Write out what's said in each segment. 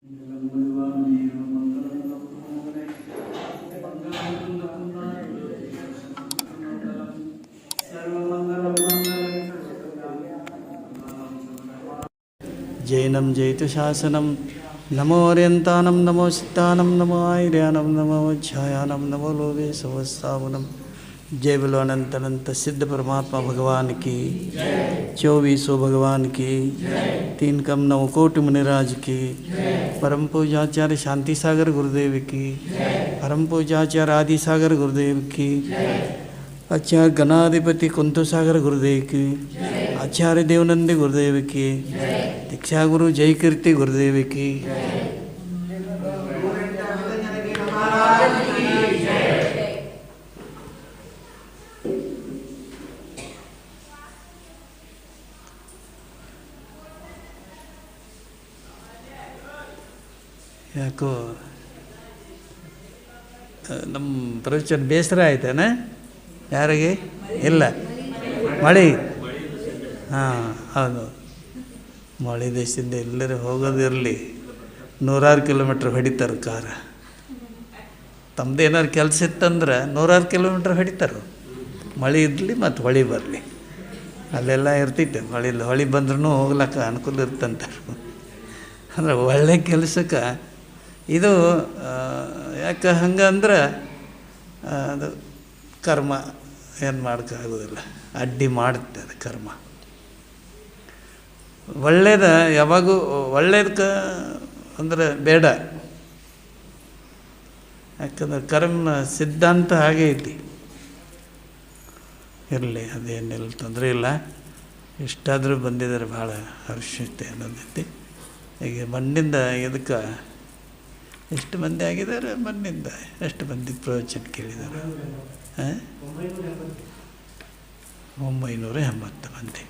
जैनं जयतु शासनं नमो अर्यन्तानं नमो सिद्धानं नमो आयर्यानं नमो छायानं नमो लोभे सहस्रावनं। जय बोलो अनंत अनंत सिद्ध परमात्मा भगवान की, 24 भगवान की, 3 कम 9 कोटि मुनिराज की, परम पूजाचार्य शांति सागर गुरुदेव की, परम पूजाचार्य आदि सागर गुरुदेव की, आचार्य गणाधिपति कुंतु सागर गुरुदेव की, आचार्य देवनंदी गुरुदेव की, दीक्षा गुरु जय कीर्ति गुरुदेव की। ಯಾಕೋ ನಮ್ಮ ಪ್ರವಚನ ಬೇಸರ ಆಯ್ತಾನೆ? ಯಾರಿಗೆ ಇಲ್ಲ ಮಳೆ? ಹಾಂ ಹೌದು, ಮಳೆ ದೇಶದಿಂದ ಎಲ್ಲರೂ ಹೋಗೋದಿರಲಿ, 100 ಕಿಲೋಮೀಟ್ರ್ ಹೊಡಿತಾರೆ ಕಾರ. ತಮ್ಮದೇನಾದ್ರು ಕೆಲಸ ಇತ್ತಂದ್ರೆ 100 ಕಿಲೋಮೀಟ್ರ್ ಹೊಡಿತಾರೆ. ಮಳೆ ಇರಲಿ ಮತ್ತು ಹೊಳೆ ಬರಲಿ, ಅಲ್ಲೆಲ್ಲ ಇರ್ತೈತೆ. ಹೊಳೆ ಬಂದ್ರೂ ಹೋಗ್ಲಕ್ಕ ಅನುಕೂಲ ಇರ್ತಂತಾರೆ. ಅಂದ್ರೆ ಒಳ್ಳೆ ಕೆಲಸಕ್ಕೆ ಇದು ಯಾಕೆ ಹಂಗಂದ್ರೆ ಅದು ಕರ್ಮ ಏನು ಮಾಡೋಕ್ಕಾಗೋದಿಲ್ಲ, ಅಡ್ಡಿ ಮಾಡುತ್ತೆ ಅದು ಕರ್ಮ. ಒಳ್ಳೇದು ಯಾವಾಗೂ ಒಳ್ಳೇದಕ್ಕೆ ಅಂದ್ರೆ ಬೇಡ, ಯಾಕಂದ್ರೆ ಕರ್ಮ ಸಿದ್ಧಾಂತ ಹಾಗೆ ಐತಿ. ಇರಲಿ, ಅದೇನಿಲ್ಲ, ತೊಂದರೆ ಇಲ್ಲ. ಇಷ್ಟಾದರೂ ಬಂದಿದ್ದಾರೆ, ಭಾಳ ಹರ್ಷತೆ ಅನ್ನೋದೈತಿ. ಈಗ ಮಣ್ಣಿಂದ ಇದಕ್ಕೆ ಎಷ್ಟು ಮಂದಿ ಆಗಿದ್ದಾರೆ? ಮಣ್ಣಿಂದ ಎಷ್ಟು ಮಂದಿ ಪ್ರವಚನ ಕೇಳಿದ್ದಾರೆ? 980 ಮಂದಿ.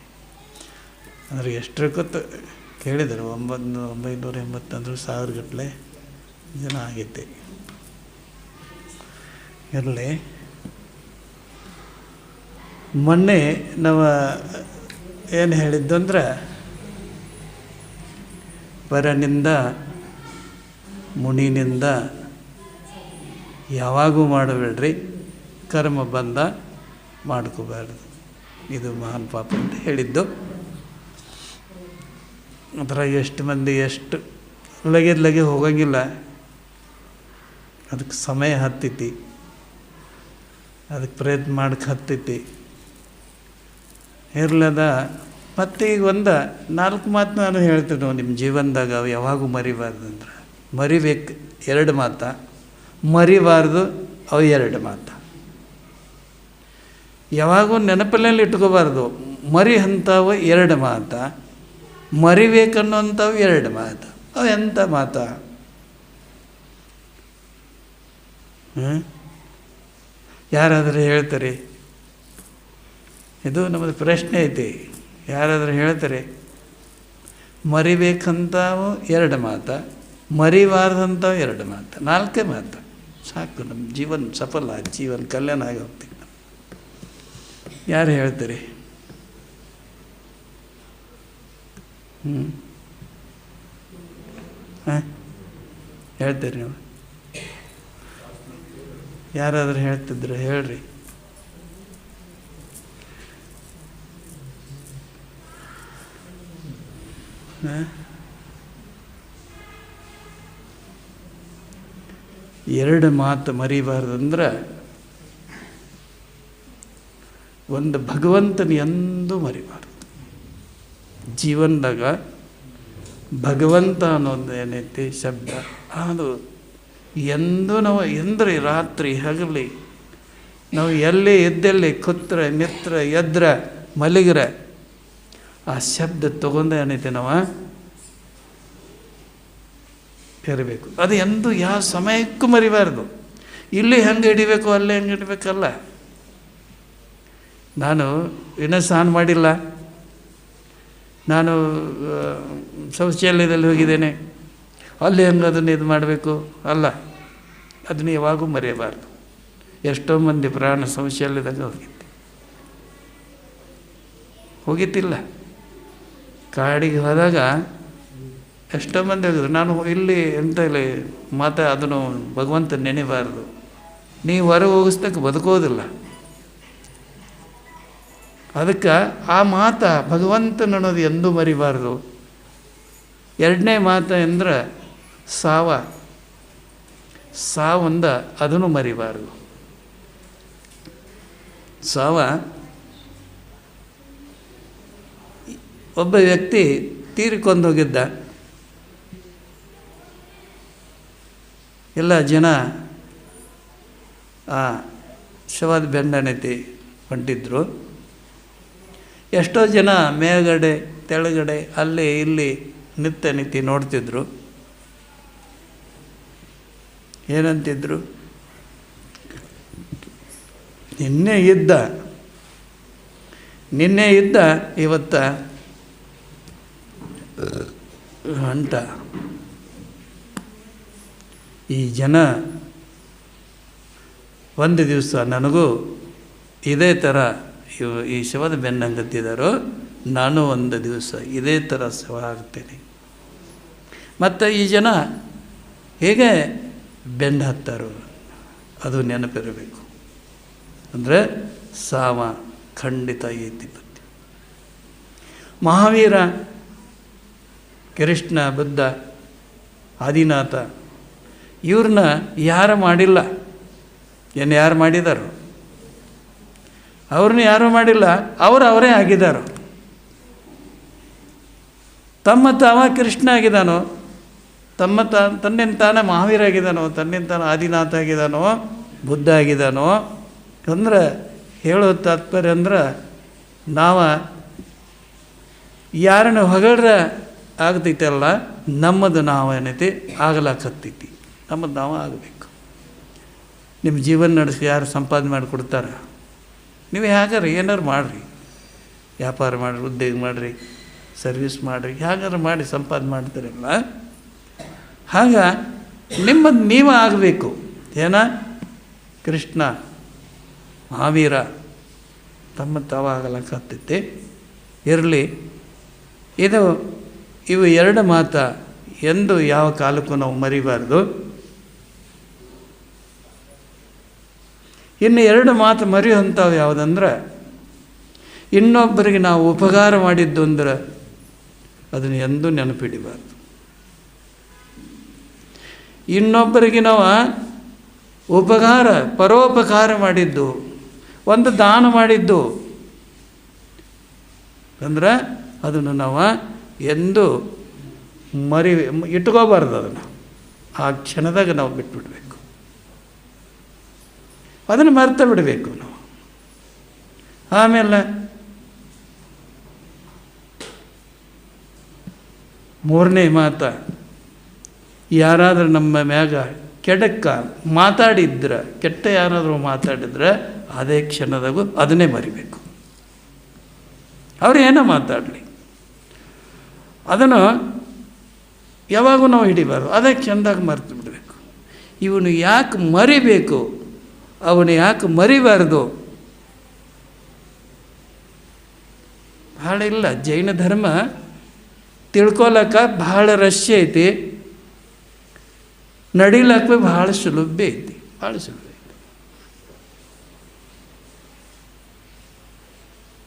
ಅಂದರೆ ಎಷ್ಟರಕ್ಕೊತ್ತು ಕೇಳಿದ್ದಾರೆ? 980 ಅಂದ್ರೆ 1000 ಗಟ್ಟಲೆ ಜನ ಆಗೈತೆ. ಇರಲಿ, ಮೊನ್ನೆ ನಾವು ಏನು ಹೇಳಿದ್ದು ಅಂದ್ರೆ, ಪರನಿಂದ ಮುನಿನಿಂದ ಯಾವಾಗೂ ಮಾಡಬೇಡ್ರಿ, ಕರ್ಮ ಬಂದ ಮಾಡ್ಕೋಬಾರ್ದು. ಇದು ಮಹಾನ್ ಪಾಪ ಅಂತ ಹೇಳಿದ್ದು. ಅದರ ಎಷ್ಟು ಮಂದಿ ಎಷ್ಟು ಲಗೆ ಹೋಗಂಗಿಲ್ಲ, ಅದಕ್ಕೆ ಸಮಯ ಹತ್ತೈತಿ, ಅದಕ್ಕೆ ಪ್ರಯತ್ನ ಮಾಡಕ್ಕೆ ಹತ್ತೈತಿ. ಇರ್ಲದ ಮತ್ತು ಈಗ 4 ಮಾತು ನಾನು ಹೇಳ್ತೀನಿ ನಿಮ್ಮ ಜೀವನದಾಗ. ಅವು ಯಾವಾಗೂ ಮರಿಬಾರ್ದು ಅಂದ್ರೆ, ಮರಿಬೇಕು 2 ಮಾತು, ಮರಿಬಾರ್ದು ಅವು 2 ಮಾತು. ಯಾವಾಗೂ ನೆನಪಲ್ಲಿ ಇಟ್ಕೋಬಾರ್ದು. ಮರಿ ಅಂಥವು 2 ಮಾತು, ಮರಿಬೇಕನ್ನೋಂಥವು 2 ಮಾತು. ಅವು ಎಂಥ ಮಾತು? ಯಾರಾದರೂ ಹೇಳ್ತಾರೆ? ಇದು ನಮ್ಮದು ಪ್ರಶ್ನೆ ಐತಿ. ಯಾರಾದರೂ ಹೇಳ್ತಾರೆ? ಮರಿಬೇಕಂತಾವು 2 ಮಾತು, ಮರಿಬಾರ್ದಂಥವು 2 ಮಾತು. 4 ಮಾತು ಸಾಕು, ನಮ್ಮ ಜೀವನ ಸಫಲ, ಜೀವನ ಕಲ್ಯಾಣ ಆಗಿ ಹೋಗ್ತೀವಿ. ಯಾರು ಹೇಳ್ತಾರೆ? ಹೇಳ್ತೀರಿ ನೀವು? ಯಾರಾದರೂ ಹೇಳ್ತಿದ್ರು ಹೇಳ್ರಿ. ಎರಡು ಮಾತು ಮರಿಬಾರ್ದಂದ್ರೆ, ಒಂದು ಭಗವಂತನ ಎಂದೂ ಮರಿಬಾರ್ದು. ಜೀವನದಾಗ ಭಗವಂತ ಅನ್ನೋದು ಏನೈತಿ ಶಬ್ದ, ಅದು ಎಂದೂ ನಾವು ಎಂದ್ರಿ ರಾತ್ರಿ ಹಗಲಿ ನಾವು ಎಲ್ಲಿ ಎದ್ದೆಲ್ಲಿ ಕೂತ್ರೆ ನಿತ್ರ ಎದ್ರ ಮಲಗಿರ ಆ ಶಬ್ದ ತಗೊಂಡ ಏನೈತಿ ನಾವು ಇರಬೇಕು. ಅದು ಎಂದೂ ಯಾವ ಸಮಯಕ್ಕೂ ಮರಿಬಾರ್ದು. ಇಲ್ಲಿ ಹೆಂಗೆ ಹಿಡಿಬೇಕು ಅಲ್ಲೇ ಹೆಂಗೆ ಹಿಡಿಬೇಕಲ್ಲ. ನಾನು ಇನ್ನೂ ಸ್ನಾನ ಮಾಡಿಲ್ಲ, ನಾನು ಶೌಚಾಲಯದಲ್ಲಿ ಹೋಗಿದ್ದೇನೆ, ಅಲ್ಲಿ ಹೆಂಗೆ ಅದನ್ನು ಇದು ಮಾಡಬೇಕು ಅಲ್ಲ, ಅದನ್ನು ಯಾವಾಗೂ ಮರೆಯಬಾರ್ದು. ಎಷ್ಟೋ ಮಂದಿ ಪ್ರಾಣ ಶೌಚಾಲಯದಾಗ ಹೋಗಿತ್ತಿಲ್ಲ. ಕಾಡಿಗೆ ಹೋದಾಗ ಎಷ್ಟೋ ಮಂದಿ ಹೇಳಿದ್ರು, ನಾನು ಇಲ್ಲಿ ಎಂತ ಇಲ್ಲಿ ಅದನ್ನು ಭಗವಂತ ನೆನೆಬಾರ್ದು, ನೀವು ಹೊರಗೆ ಹೋಗಿಸ್ತಕ್ಕೆ ಬದುಕೋದಿಲ್ಲ. ಅದಕ್ಕೆ ಆ ಮಾತ ಭಗವಂತನ ಅನ್ನೋದು ಎಂದೂ ಮರಿಬಾರ್ದು. ಎರಡನೇ ಮಾತು ಅಂದರೆ ಸಾವಂದ ಅದನ್ನು ಮರಿಬಾರ್ದು. ಒಬ್ಬ ವ್ಯಕ್ತಿ ತೀರಿಕೊಂಡು ಹೋಗಿದ್ದ. ಎಲ್ಲ ಜನ ಆ ಶವದ ಬೆಂಡನೆತ್ತಿ ಹೊಂಟಿದ್ರು. ಎಷ್ಟೋ ಜನ ಮೇಲ್ಗಡೆ ತೆಳಗಡೆ ಅಲ್ಲಿ ಇಲ್ಲಿ ನಿತ್ತಿ ನೋಡ್ತಿದ್ರು. ಏನಂತಿದ್ರು, ನಿನ್ನೆ ಇದ್ದ ಇವತ್ತ ಹೊಂಟ. ಈ ಜನ ಒಂದು ದಿವಸ ನನಗೂ ಇದೇ ಥರ ಈ ಶವದ ಬೆನ್ನಂಗತ್ತಿದ್ದಾರೋ, ನಾನು ಒಂದು ದಿವಸ ಇದೇ ಥರ ಶವ ಆಗ್ತೇನೆ. ಮತ್ತು ಈ ಜನ ಹೇಗೆ ಬೆನ್ನು ಹತ್ತಾರೋ ಅದು ನೆನಪಿರಬೇಕು. ಅಂದರೆ ಸಾವ ಖಂಡಿತ ಐತಿ. ಮಹಾವೀರ, ಕೃಷ್ಣ, ಬುದ್ಧ, ಆದಿನಾಥ ಇವ್ರನ್ನ ಯಾರು ಮಾಡಿಲ್ಲ. ಯಾರು ಮಾಡಿದಾರೋ? ಅವ್ರನ್ನ ಯಾರೂ ಮಾಡಿಲ್ಲ, ಅವರೇ ಆಗಿದ್ದಾರೋ. ತಾವ ಕೃಷ್ಣ ಆಗಿದ್ದಾನೋ, ತನ್ನಿಂದ ತಾನೇ ಮಹಾವೀರ ಆಗಿದ್ದಾನೋ, ತನ್ನಿಂದ ತಾನೇ ಆದಿನಾಥ ಆಗಿದ್ದಾನೋ, ಬುದ್ಧ ಆಗಿದ್ದಾನೋ. ಅಂದ್ರೆ ಹೇಳೋ ತಾತ್ಪರ್ಯ ಅಂದ್ರೆ ನಾವು ಯಾರನ್ನ ಹೊಗಳ್ರ ಆಗ್ತೈತಲ್ಲ, ನಮ್ಮದು ನಾವು ಏನೈತಿ ಆಗಲಾಕತ್ತೈತಿ. ನಮ್ಮದು ನಾವು ಆಗಬೇಕು. ನಿಮ್ಮ ಜೀವನ ನಡೆಸಿ ಯಾರು ಸಂಪಾದನೆ ಮಾಡಿಕೊಡ್ತಾರೆ? ನೀವು ಹೇಗಾರ ಏನಾರು ಮಾಡಿರಿ, ವ್ಯಾಪಾರ ಮಾಡಿರಿ, ಉದ್ಯೋಗ ಮಾಡಿರಿ, ಸರ್ವಿಸ್ ಮಾಡಿರಿ, ಹೇಗಾರು ಮಾಡಿ ಸಂಪಾದನೆ ಮಾಡ್ತಾರಲ್ಲ, ಆಗ ನಿಮ್ಮದು ನೀವು ಆಗಬೇಕು. ಕೃಷ್ಣ, ಮಹಾವೀರ ತಾವ ಆಗಲಕ್ಕತ್ತೈತಿ. ಇರಲಿ, ಇವು ಎರಡು ಮಾತು ಎಂದು ಯಾವ ಕಾಲಕ್ಕೂ ನಾವು ಮರಿಬಾರ್ದು. ಇನ್ನು ಎರಡು ಮಾತು ಮರೆಯುವಂಥವು ಯಾವುದಂದ್ರೆ, ಇನ್ನೊಬ್ಬರಿಗೆ ನಾವು ಉಪಕಾರ ಮಾಡಿದ್ದು ಅಂದ್ರೆ ಅದನ್ನು ಎಂದೂ ನೆನಪಿಡಿಬಾರ್ದು. ಇನ್ನೊಬ್ಬರಿಗೆ ನಾವು ಪರೋಪಕಾರ ಮಾಡಿದ್ದು, ಒಂದು ದಾನ ಮಾಡಿದ್ದು ಅಂದ್ರೆ ಅದನ್ನು ನಾವು ಎಂದೂ ಇಟ್ಕೋಬಾರ್ದು. ಅದನ್ನು ಆ ಕ್ಷಣದಾಗ ನಾವು ಬಿಟ್ಬಿಡ್ಬೇಕು, ಅದನ್ನು ಮರ್ತ ಬಿಡಬೇಕು ನಾವು. ಆಮೇಲೆ ಮೂರನೇ ಮಾತು, ಯಾರಾದರೂ ನಮ್ಮ ಮ್ಯಾಗ ಕೆಟ್ಟ ಯಾರಾದರೂ ಮಾತಾಡಿದ್ರೆ ಅದೇ ಕ್ಷಣದಾಗೂ ಅದನ್ನೇ ಮರಿಬೇಕು. ಅವ್ರು ಏನೋ ಮಾತಾಡಲಿ, ಅದನ್ನು ಯಾವಾಗೂ ನಾವು ಹಿಡಿಬಾರ್ದು, ಅದೇ ಕ್ಷಣದಾಗ ಮರೆತು ಬಿಡಬೇಕು. ಇವನು ಯಾಕೆ ಮರಿಬೇಕು, ಅವನು ಯಾಕೆ ಮರಿಬಾರ್ದು? ಭಾಳ ಇಲ್ಲ. ಜೈನ ಧರ್ಮ ತಿಳ್ಕೊಳಕ್ಕೆ ಭಾಳ ರಶ್ಯ ಐತಿ, ನಡಿಲಕ್ಕೆ ಭಾಳ ಸುಲಭ ಐತಿ.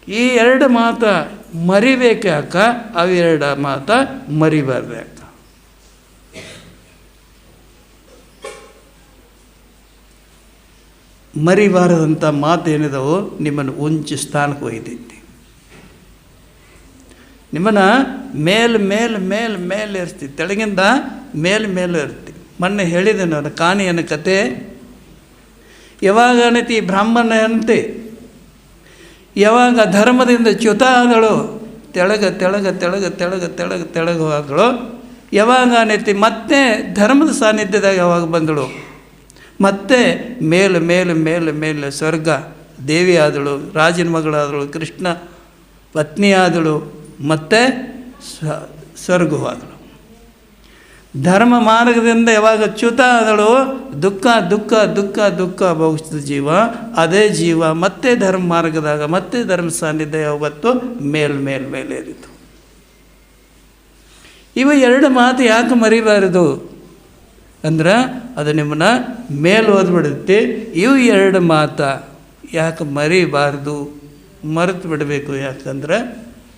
ಈ ಎರಡು ಮಾತು ಮರಿಬೇಕು ಯಾಕ? ಅವೆರಡು ಮಾತು ಮರಿಬಾರ್ದು ಯಾಕ? ಮರಿಬಾರದಂಥ ಮಾತು ಏನಿದಾವೋ ನಿಮ್ಮನ್ನು ಉಂಚ ಸ್ಥಾನಕ್ಕೆ ಒಯ್ದೈತಿ. ನಿಮ್ಮನ್ನು ಮೇಲೆ ಇರ್ತಿ, ತೆಳಗಿಂದ ಮೇಲೆ ಇರ್ತಿ. ಮೊನ್ನೆ ಹೇಳಿದೆ ನಾನು ಕಾಣಿಯನ ಕತೆ. ಯಾವಾಗ ಅನತಿ ಬ್ರಾಹ್ಮಣ ಅಂತೆ, ಯಾವಾಗ ಧರ್ಮದಿಂದ ಚ್ಯುತ ಆದಳು, ತೆಳಗ ಹೋದಳು. ಯಾವಾಗ ಅನತಿ ಮತ್ತೆ ಧರ್ಮದ ಸಾನ್ನಿಧ್ಯದಾಗ ಯಾವಾಗ ಬಂದಳು, ಮತ್ತೆ ಮೇಲೆ ಸ್ವರ್ಗ ದೇವಿ ಆದಳು, ರಾಜನ ಮಗಳಾದಳು, ಕೃಷ್ಣ ಪತ್ನಿ ಆದಳು, ಮತ್ತೆ ಸ್ವರ್ಗವಾದಳು. ಧರ್ಮ ಮಾರ್ಗದಿಂದ ಯಾವಾಗ ಚ್ಯುತ ಆದಳು, ದುಃಖ ಭವಿಷ್ಯದ ಜೀವ, ಅದೇ ಜೀವ ಮತ್ತೆ ಧರ್ಮ ಮಾರ್ಗದಾಗ ಮತ್ತೆ ಧರ್ಮ ಸಾನ್ನಿಧ್ಯ ಯಾವತ್ತು ಮೇಲೆ ಏರಿತು. ಇವು ಎರಡು ಮಾತು ಯಾಕೆ ಮರಿಬಾರದು ಅಂದ್ರೆ ಅದು ನಿಮ್ಮನ್ನ ಮೇಲೆ ಓದ್ಬಿಡುತ್ತೆ. ಇವು ಎರಡು ಮಾತು ಯಾಕೆ ಮರಿಬಾರ್ದು, ಮರೆತು ಬಿಡಬೇಕು. ಯಾಕಂದ್ರೆ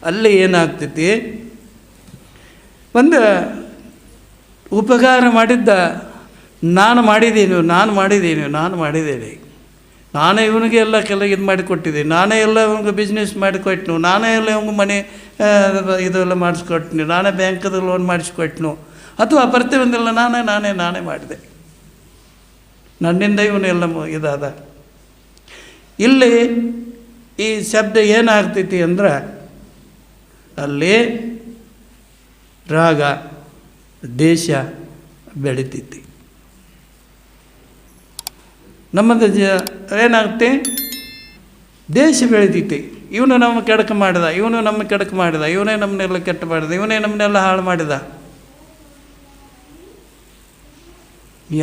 ಅಲ್ಲಿ ಏನಾಗ್ತೈತಿ, ಒಂದು ಉಪಕಾರ ಮಾಡಿದ್ದ ನಾನು ಮಾಡಿದ್ದೇನೆ, ನಾನೇ ಇವನಿಗೆ ಎಲ್ಲ ಇದು ಮಾಡಿಕೊಟ್ಟಿದ್ದೀನಿ, ನಾನೇ ಎಲ್ಲ ಇವನಿಗೆ ಬಿಸ್ನೆಸ್ ಮಾಡಿಕೊಟ್ನು, ನಾನೇ ಎಲ್ಲ ಇವಂಗೆ ಮನೆ ಇದೆಲ್ಲ ಮಾಡಿಸ್ಕೊಟ್ನು, ನಾನೇ ಬ್ಯಾಂಕದ ಲೋನ್ ಮಾಡಿಸ್ಕೊಟ್ನು, ಅಥವಾ ಪ್ರತಿಯೊಂದೆಲ್ಲ ನಾನೇ ಮಾಡಿದೆ, ನನ್ನಿಂದ ಇವನ್ನೆಲ್ಲ ಇದಾದ. ಇಲ್ಲಿ ಈ ಶಬ್ದ ಏನಾಗ್ತೈತಿ ಅಂದ್ರೆ ಅಲ್ಲಿ ರಾಗ ದೇಶ ಬೆಳಿತೈತಿ. ನಮ್ಮದು ಏನಾಗುತ್ತೆ, ದೇಶ ಬೆಳಿತೈತಿ. ಇವನು ನಮ್ಮ ಕೆಡಕ ಮಾಡಿದ, ಇವನೇ ನಮ್ಮನ್ನೆಲ್ಲ ಕೆಟ್ಟ ಮಾಡಿದ, ಇವನೇ ನಮ್ಮನ್ನೆಲ್ಲ ಹಾಳು ಮಾಡಿದ.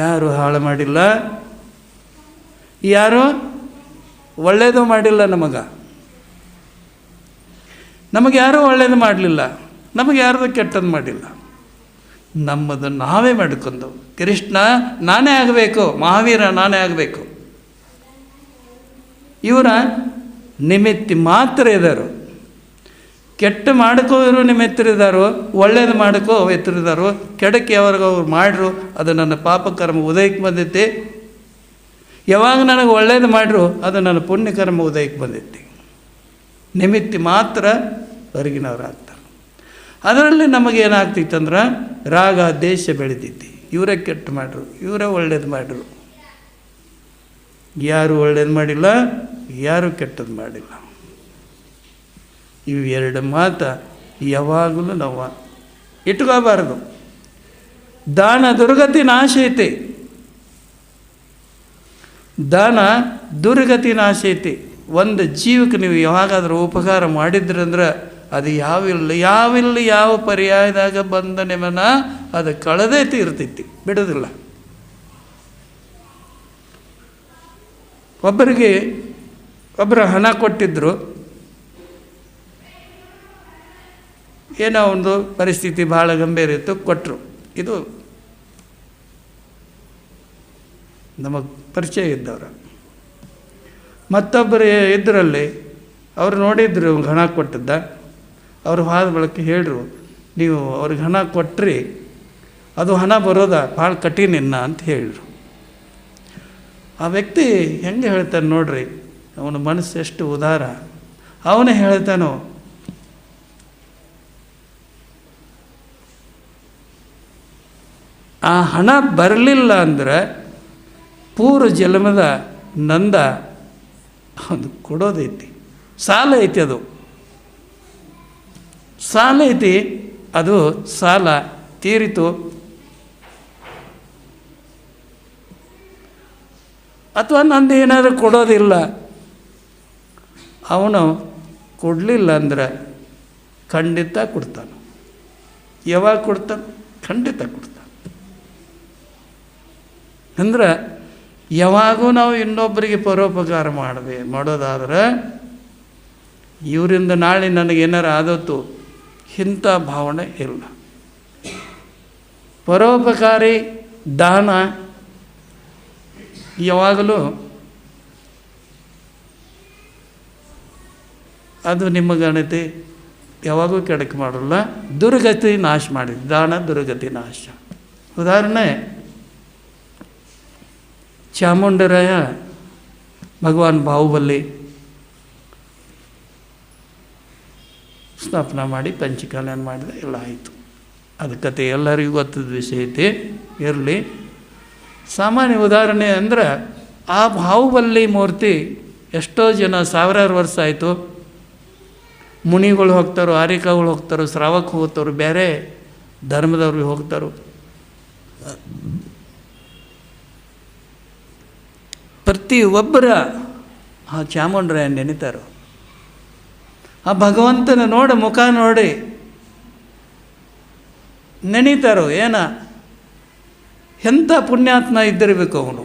ಯಾರು ಹಾಳು ಮಾಡಿಲ್ಲ, ಯಾರು ಒಳ್ಳೆಯದು ಮಾಡಿಲ್ಲ. ನಮಗೆ ಯಾರೂ ಒಳ್ಳೇದು ಮಾಡಲಿಲ್ಲ, ನಮಗೆ ಯಾರ್ದು ಕೆಟ್ಟದ್ದು ಮಾಡಿಲ್ಲ. ನಮ್ಮದು ನಾವೇ ಮಾಡಿಕೊಂಡು, ಕೃಷ್ಣ ನಾನೇ ಆಗಬೇಕು, ಮಹಾವೀರ ನಾನೇ ಆಗಬೇಕು. ಇವರ ನಿಮಿತ್ತಿ ಮಾತ್ರ ಇದ್ದಾರೋ, ಕೆಟ್ಟ ಮಾಡ್ಕೋ ಇವರು ನಿಮಿತ್ತರಿದ್ದಾರೋ, ಒಳ್ಳೇದು ಮಾಡ್ಕೋ ಎತ್ತರಿದ್ದಾರೋ, ಕೆಡಕ್ಕೆ ಯಾವಾಗ ಅವ್ರು ಮಾಡ್ರು ಅದು ನನ್ನ ಪಾಪಕರ್ಮ ಉದಯಕ್ಕೆ ಬಂದೈತಿ. ಯಾವಾಗ ನನಗೆ ಒಳ್ಳೇದು ಮಾಡ್ರು ಅದು ನನ್ನ ಪುಣ್ಯಕರ್ಮ ಉದಯಕ್ಕೆ ಬಂದೈತಿ. ನಿಮಿತ್ತಿ ಮಾತ್ರ ಹೊರಗಿನವರಾಗ್ತಾರೆ. ಅದರಲ್ಲಿ ನಮಗೇನಾಗ್ತಿತ್ತಂದ್ರೆ ರಾಗ ದೇಶ ಬೆಳಿತೈತಿ. ಇವರೇ ಕೆಟ್ಟು ಮಾಡ್ರು, ಇವರೇ ಒಳ್ಳೇದು ಮಾಡ್ರು. ಯಾರು ಒಳ್ಳೇದು ಮಾಡಿಲ್ಲ, ಯಾರು ಕೆಟ್ಟದ್ದು ಮಾಡಿಲ್ಲ. ಇವು ಎರಡು ಮಾತು ಯಾವಾಗಲೂ ನಾವು ಇಟ್ಕೋಬಾರ್ದು. ದಾನ ದುರ್ಗತಿ ನಾಶ ಐತಿ, ದಾನ ದುರ್ಗತಿ ನಾಶ ಐತಿ. ಒಂದು ಜೀವಕ್ಕೆ ನೀವು ಯಾವಾಗಾದರೂ ಉಪಕಾರ ಮಾಡಿದ್ರಂದ್ರೆ ಅದು ಯಾವ ಪರ್ಯಾಯದಾಗ ಬಂದ ನಿಮ್ಮನ್ನ ಅದು ಕಳೆದೇ ತೀರ್ತೈತಿ, ಬಿಡೋದಿಲ್ಲ. ಒಬ್ಬರು ಹಣ ಕೊಟ್ಟಿದ್ರು, ಏನೋ ಒಂದು ಪರಿಸ್ಥಿತಿ ಭಾಳ ಗಂಭೀರ ಇತ್ತು, ಕೊಟ್ಟರು. ಇದು ನಮಗೆ ಪರಿಚಯ ಇದ್ದವರು. ಮತ್ತೊಬ್ಬರು ಇದರಲ್ಲಿ ಅವರು ನೋಡಿದ್ರು ಹಣ ಕೊಟ್ಟಿದ್ದ. ಅವರು ಹೋದ ಬಳಕೆ ಹೇಳ್ರು, ನೀವು ಅವ್ರಿಗೆ ಹಣ ಕೊಟ್ರಿ, ಅದು ಹಣ ಬರೋದ ಭಾಳ ಕಠಿಣ ಅಂತ ಹೇಳಿದ್ರು. ಆ ವ್ಯಕ್ತಿ ಹೆಂಗೆ ಹೇಳ್ತಾನೆ ನೋಡ್ರಿ, ಅವನ ಮನಸ್ಸು ಎಷ್ಟು ಉದಾರ. ಅವನೇ ಹೇಳ್ತಾನೋ, ಆ ಹಣ ಬರಲಿಲ್ಲ ಅಂದ್ರೆ ಪೂರ್ವ ಜನ್ಮದ ನಂದ ಅದು ಕೊಡೋದೈತಿ, ಸಾಲ ಐತಿ, ಅದು ಸಾಲ ತೀರಿತು. ಅಥವಾ ನಂದು ಏನಾದರೂ ಕೊಡೋದಿಲ್ಲ, ಅವನು ಕೊಡಲಿಲ್ಲ ಅಂದ್ರೆ ಖಂಡಿತ ಕೊಡ್ತಾನೆ. ಯಾವಾಗ ಕೊಡ್ತಾನೆ? ಖಂಡಿತ ಕೊಡ್ತಾನೆ. ಅಂದ್ರೆ ಯಾವಾಗೂ ನಾವು ಇನ್ನೊಬ್ಬರಿಗೆ ಪರೋಪಕಾರ ಮಾಡೋದಾದ್ರೆ ಇವರಿಂದ ನಾಳೆ ನನಗೇನಾರು ಆದತ್ತು ಇಂಥ ಭಾವನೆ ಇಲ್ಲ. ಪರೋಪಕಾರಿ ದಾನ ಯಾವಾಗಲೂ ಅದು ನಿಮ್ಮ ಗಣತಿ ಯಾವಾಗೂ ಕೆಡಕ್ಕೆ ಮಾಡಲ್ಲ, ದುರ್ಗತಿ ನಾಶ ಮಾಡಿದ ದಾನ ದುರ್ಗತಿ ನಾಶ. ಉದಾಹರಣೆ, ಚಾಮುಂಡರಾಯ ಭಗವಾನ್ ಬಾಹುಬಲಿ ಸ್ಥಾಪನ ಮಾಡಿ ಪಂಚಕಲ್ಯಾಣ ಮಾಡಿದ, ಎಲ್ಲ ಆಯಿತು. ಅದು ಕತೆ ಎಲ್ಲರಿಗೂ ಗೊತ್ತದ ವಿಷಯ ಐತಿ, ಇರಲಿ. ಸಾಮಾನ್ಯ ಉದಾಹರಣೆ ಅಂದ್ರೆ, ಆ ಬಾಹುಬಲಿ ಮೂರ್ತಿ ಎಷ್ಟೋ ಜನ ಸಾವಿರಾರು ವರ್ಷ ಆಯಿತು, ಮುನಿಗಳು ಹೋಗ್ತಾರೋ, ಆರಿಕಗಳು ಹೋಗ್ತಾರೋ, ಶ್ರಾವಕ ಹೋಗ್ತಾರೋ, ಬೇರೆ ಧರ್ಮದವ್ರಿಗೆ ಹೋಗ್ತಾರೋ. ಪ್ರತಿಯೊಬ್ಬರ ಆ ಚಾಮುಂಡರಾಯ ನೆನಿತಾರೋ, ಆ ಭಗವಂತನ ಮುಖ ನೋಡಿ ನೆನೀತಾರೋ. ಎಂಥ ಪುಣ್ಯಾತ್ಮ ಇದ್ದಿರಬೇಕು ಅವನು.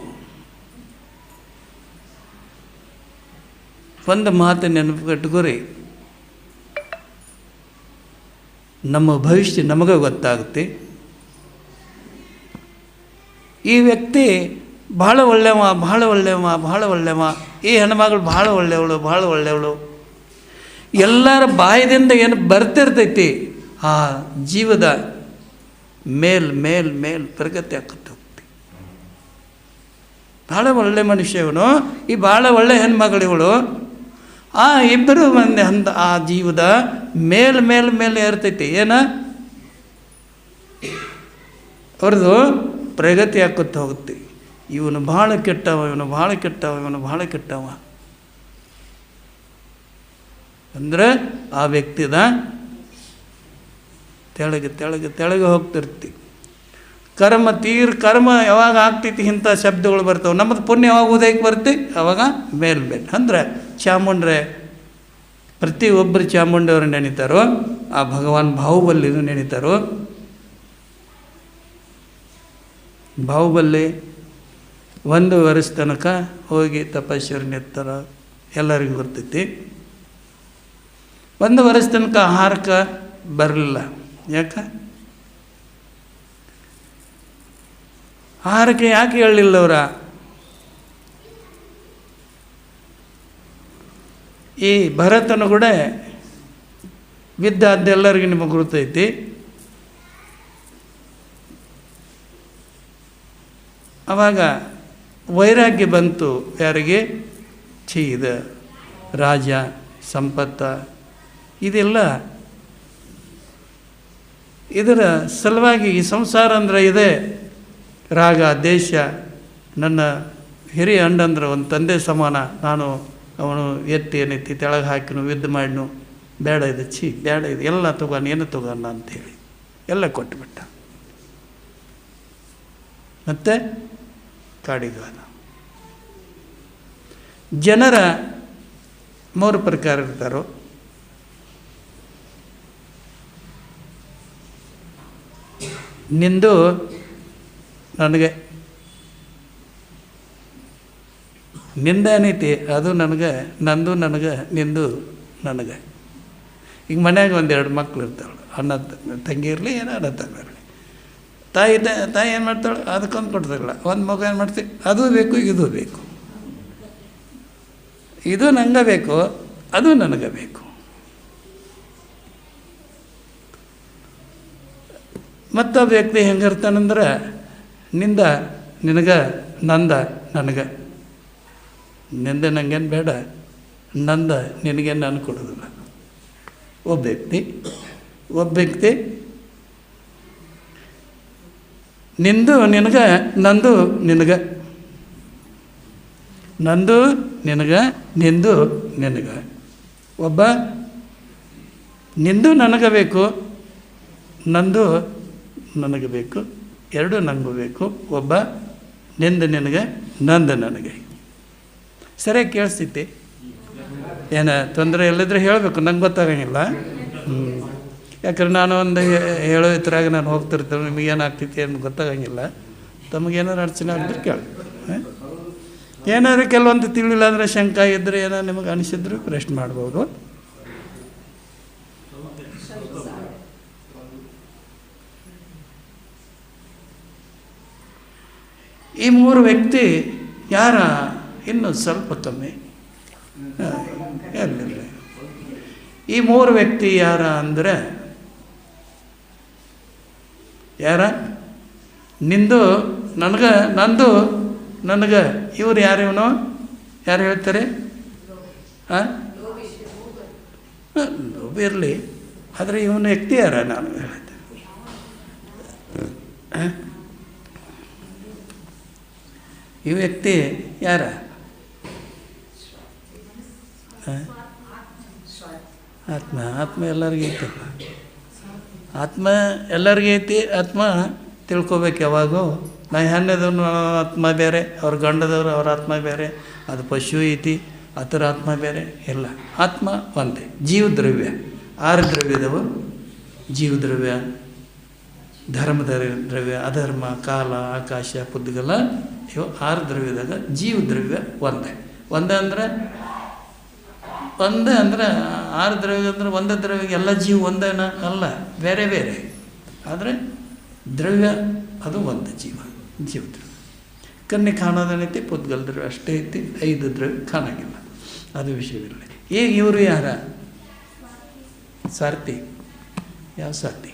ಒಂದು ಮಾತು ನೆನಪು ಕಟ್ಕೋರಿ, ನಮ್ಮ ಭವಿಷ್ಯ ನಮಗೆ ಗೊತ್ತಾಗುತ್ತೆ. ಈ ವ್ಯಕ್ತಿ ಭಾಳ ಒಳ್ಳೆಯವ, ಭಾಳ ಒಳ್ಳೆಯವ, ಭಾಳ ಒಳ್ಳೆಯವ, ಈ ಹೆಣ್ಮಗಳು ಭಾಳ ಒಳ್ಳೆಯವಳು, ಭಾಳ ಒಳ್ಳೆಯವಳು, ಎಲ್ಲರ ಬಾಯದಿಂದ ಏನು ಬರ್ತಿರ್ತೈತಿ ಆ ಜೀವದ ಮೇಲ್ ಪ್ರಗತಿ ಆಗುತ್ತೆ. ಭಾಳ ಒಳ್ಳೆ ಮನುಷ್ಯ ಇವನು, ಈ ಭಾಳ ಒಳ್ಳೆ ಹೆಣ್ಮಗಳಿವಳು, ಆ ಇಬ್ಬರು ಮಂದಿ ಆ ಜೀವದ ಮೇಲೆ ಇರ್ತೈತಿ. ಏನ ಅವ್ರದ್ದು ಪ್ರಗತಿ ಹಾಕುತ್ತಾ ಹೋಗುತ್ತೆ. ಇವನು ಭಾಳ ಕೆಟ್ಟವ, ಇವನು ಭಾಳ ಕೆಟ್ಟವ, ಇವನು ಭಾಳ ಕೆಟ್ಟವ ಅಂದರೆ ಆ ವ್ಯಕ್ತಿದ ತೆಳಗೆ ಹೋಗ್ತಿರ್ತಿ. ಕರ್ಮ ಯಾವಾಗ ಆಗ್ತೈತಿ ಇಂಥ ಶಬ್ದಗಳು ಬರ್ತಾವೆ. ನಮ್ಮದು ಪುಣ್ಯ ಯಾವಾಗ ಉದಯಕ್ಕೆ ಬರ್ತಿ ಅವಾಗ ಮೇಲ್ ಅಂದ್ರೆ ಚಾಮುಂಡ್ರೆ ಪ್ರತಿಯೊಬ್ಬರು ಚಾಮುಂಡಿಯವರು ನೆನೀತಾರೋ, ಆ ಭಗವಾನ್ ಬಾಹುಬಲಿನೂ ನೆನೀತಾರೋ. ಬಾಹುಬಲಿ 1 ವರ್ಷ ತನಕ ಹೋಗಿ ತಪಸ್ಸರು ನಿಂತಾರ, ಎಲ್ಲರಿಗೂ ಬರ್ತೈತಿ. 1 ವರ್ಷ ತನಕ ಆಹಾರಕ್ಕೆ ಬರಲಿಲ್ಲ. ಯಾಕೆ ಆಹಾರಕ್ಕೆ ಯಾಕೆ ಹೇಳಲಿಲ್ಲ ಅವರ? ಈ ಭರತನು ಕೂಡ ವಿದ್ಯಾರ್ಥಿ ನಿಮಗೆ ಗೊತ್ತೈತಿ. ಆವಾಗ ವೈರಾಗ್ಯ ಬಂತು ಯಾರಿಗೆ? ಇದು ರಾಜ ಸಂಪತ್ತ ಇದೆಲ್ಲ ಇದರ ಸಲುವಾಗಿ ಈ ಸಂಸಾರ ಅಂದರೆ ಇದೆ. ರಾಗ ದೇಶ, ನನ್ನ ಹಿರಿಯ ಅಂಡಂದ್ರೆ ಒಂದು ತಂದೆ ಸಮಾನ, ನಾನು ಅವನು ಎತ್ತಿ ಏನೈತಿ ತೆಳಗೆ ಹಾಕಿನು ಯುದ್ಧ ಮಾಡಿನು, ಬೇಡ ಇದು ಬೇಡ ಇದು ಎಲ್ಲ ತಗೋಣ, ಏನು ತಗೋಣ ಅಂಥೇಳಿ ಎಲ್ಲ ಕೊಟ್ಟುಬಿಟ್ಟ. ಮತ್ತು ಕಾಡಿಗಾದ. ಜನರ 3 ಪ್ರಕಾರ ಇರ್ತಾರೋ. ನಿಂದು ನನಗೆ, ನಿಂದೇನೈತಿ ಅದು ನನಗೆ, ನಂದು ನನಗೆ, ನಿಂದು ನನಗೆ. ಈಗ ಮನ್ಯಾಗ 1-2 ಮಕ್ಳು ಇರ್ತಾಳೆ, ಅಣ್ಣ ತಂಗಿ ಇರಲಿ, ಏನೋ ಅಣ್ಣ ತಂಗಿ ಇರಲಿ. ತಾಯಿ ಏನು ಮಾಡ್ತಾಳೆ? ಅದಕ್ಕೊಂದು ಕೊಡ್ತಾಯಿಲ್ಲ. ಒಂದು ಮಗು ಏನು ಮಾಡ್ತೀವಿ? ಅದು ಬೇಕು, ಇದು ಬೇಕು, ಇದು ನಂಗೆ ಬೇಕು, ಅದು ನನಗೆ ಬೇಕು. ಮತ್ತೊಬ್ಬ ವ್ಯಕ್ತಿ ಹೆಂಗಿರ್ತಾನಂದ್ರೆ ನಿಂದ ನಿನಗೆ, ನಂದ ನನಗೆ. ನಿಂದ ನನಗೇನು ಬೇಡ, ನಂದ ನಿನಗೇನು ನಾನು ಕೊಡೋದಿಲ್ಲ. ಒಬ್ಬ ವ್ಯಕ್ತಿ ನಿಂದು ನಿನಗೆ, ನಂದು ನಿನಗೆ, ನಂದು ನಿನಗೆ, ನಿಂದು ನಿನಗೆ. ಒಬ್ಬ ನಿಂದು ನನಗೆ ಬೇಕು, ನಂದು ನನಗೆ ಬೇಕು, ಎರಡು ನನಗೂ ಬೇಕು. ಒಬ್ಬ ನಿಂದು ನಿನಗೆ, ನಂದು ನನಗೆ. ಸರಿಯಾಗಿ ಕೇಳಿಸ್ತೈತಿ? ಏನು ತೊಂದರೆ ಇಲ್ಲದ್ರೆ ಹೇಳಬೇಕು, ನಂಗೆ ಗೊತ್ತಾಗಂಗಿಲ್ಲ. ಯಾಕಂದ್ರೆ ನಾನು ಒಂದು ಹೇಳೋ ಇದ್ರಾಗ ನಾನು ಹೋಗ್ತಿರ್ತೇವೆ, ನಿಮಗೇನಾಗ್ತೈತಿ ಏನು ಗೊತ್ತಾಗಂಗಿಲ್ಲ. ತಮಗೇನಾದ್ರು ಅಡಚಣೆ ಆಗಿದ್ರೆ ಕೇಳಿ. ಏನಾದ್ರು ಕೆಲವೊಂದು ತಿಳಿಲ್ಲ ಅಂದರೆ ಶಂಕ ಇದ್ದರೆ ಏನೋ ನಿಮಗೆ ಅನಿಸಿದ್ರು ಪ್ರಶ್ನೆ ಮಾಡ್ಬೋದು. ಈ 3 ವ್ಯಕ್ತಿ ಯಾರ ಇನ್ನೂ ಸ್ವಲ್ಪ ಕಮ್ಮಿ ಎಲ್ಲಿಲ್ಲ. ಈ 3 ವ್ಯಕ್ತಿ ಯಾರ ಅಂದರೆ ಯಾರ? ನಿಂದು ನನಗೆ, ನಂದು ನನಗೆ. ಇವ್ರು ಯಾರು? ಇವನು ಯಾರು ಹೇಳ್ತಾರೆ? ಇರಲಿ, ಆದರೆ ಇವನು ವ್ಯಕ್ತಿ ಯಾರ? ನಾನು ಹೇಳ್ತೇನೆ. ಈ ವ್ಯಕ್ತಿ ಯಾರ? ಆತ್ಮ ಎಲ್ಲರಿಗೂ ಐತಲ್ಲ. ಆತ್ಮ ಎಲ್ಲರಿಗೂ ಐತಿ. ಆತ್ಮ ತಿಳ್ಕೊಬೇಕು ಯಾವಾಗೂ. ನಾ ಹೆಣ್ಣದವ್ರು ಆತ್ಮ ಬೇರೆ, ಅವ್ರ ಗಂಡದವ್ರು ಅವ್ರ ಆತ್ಮ ಬೇರೆ, ಅದು ಪಶು ಐತಿ, ಅದರ ಆತ್ಮ ಬೇರೆ. ಎಲ್ಲ ಆತ್ಮ ಒಂದೇ. ಜೀವದ್ರವ್ಯ 6 ದ್ರವ್ಯದವು. ಜೀವದ್ರವ್ಯ, ಧರ್ಮದ್ರವ್ಯ, ಅಧರ್ಮ, ಕಾಲ, ಆಕಾಶ, ಪುದ್ಗಲ, ಇವು 6 ದ್ರವ್ಯದಾಗ ಜೀವದ್ರವ್ಯ ಒಂದೇ. ಒಂದೇ ಅಂದರೆ ಒಂದೇ ಅಂದ್ರೆ 6 ದ್ರವ್ಯ ಅಂದ್ರೆ ಒಂದೇ ದ್ರವ್ಯ, ಎಲ್ಲ ಜೀವ ಒಂದೇನ ಅಲ್ಲ, ಬೇರೆ ಬೇರೆ. ಆದರೆ ದ್ರವ್ಯ ಅದು ಒಂದು ಜೀವ ದ್ರವ್ಯ. ಕಣ್ಣಿ ಕಾಣೋದೇನೈತಿ ಪುದ್ಗಲ್ ದ್ರವ್ಯ ಅಷ್ಟೇ ಐತಿ, 5 ದ್ರವ್ಯ ಕಾಣಂಗಿಲ್ಲ, ಅದು ವಿಷಯವಿಲ್ಲ. ಈಗ ಇವರು ಯಾರ ಸಾರ್ಥಿ? ಯಾವ ಸಾರ್ಥಿ?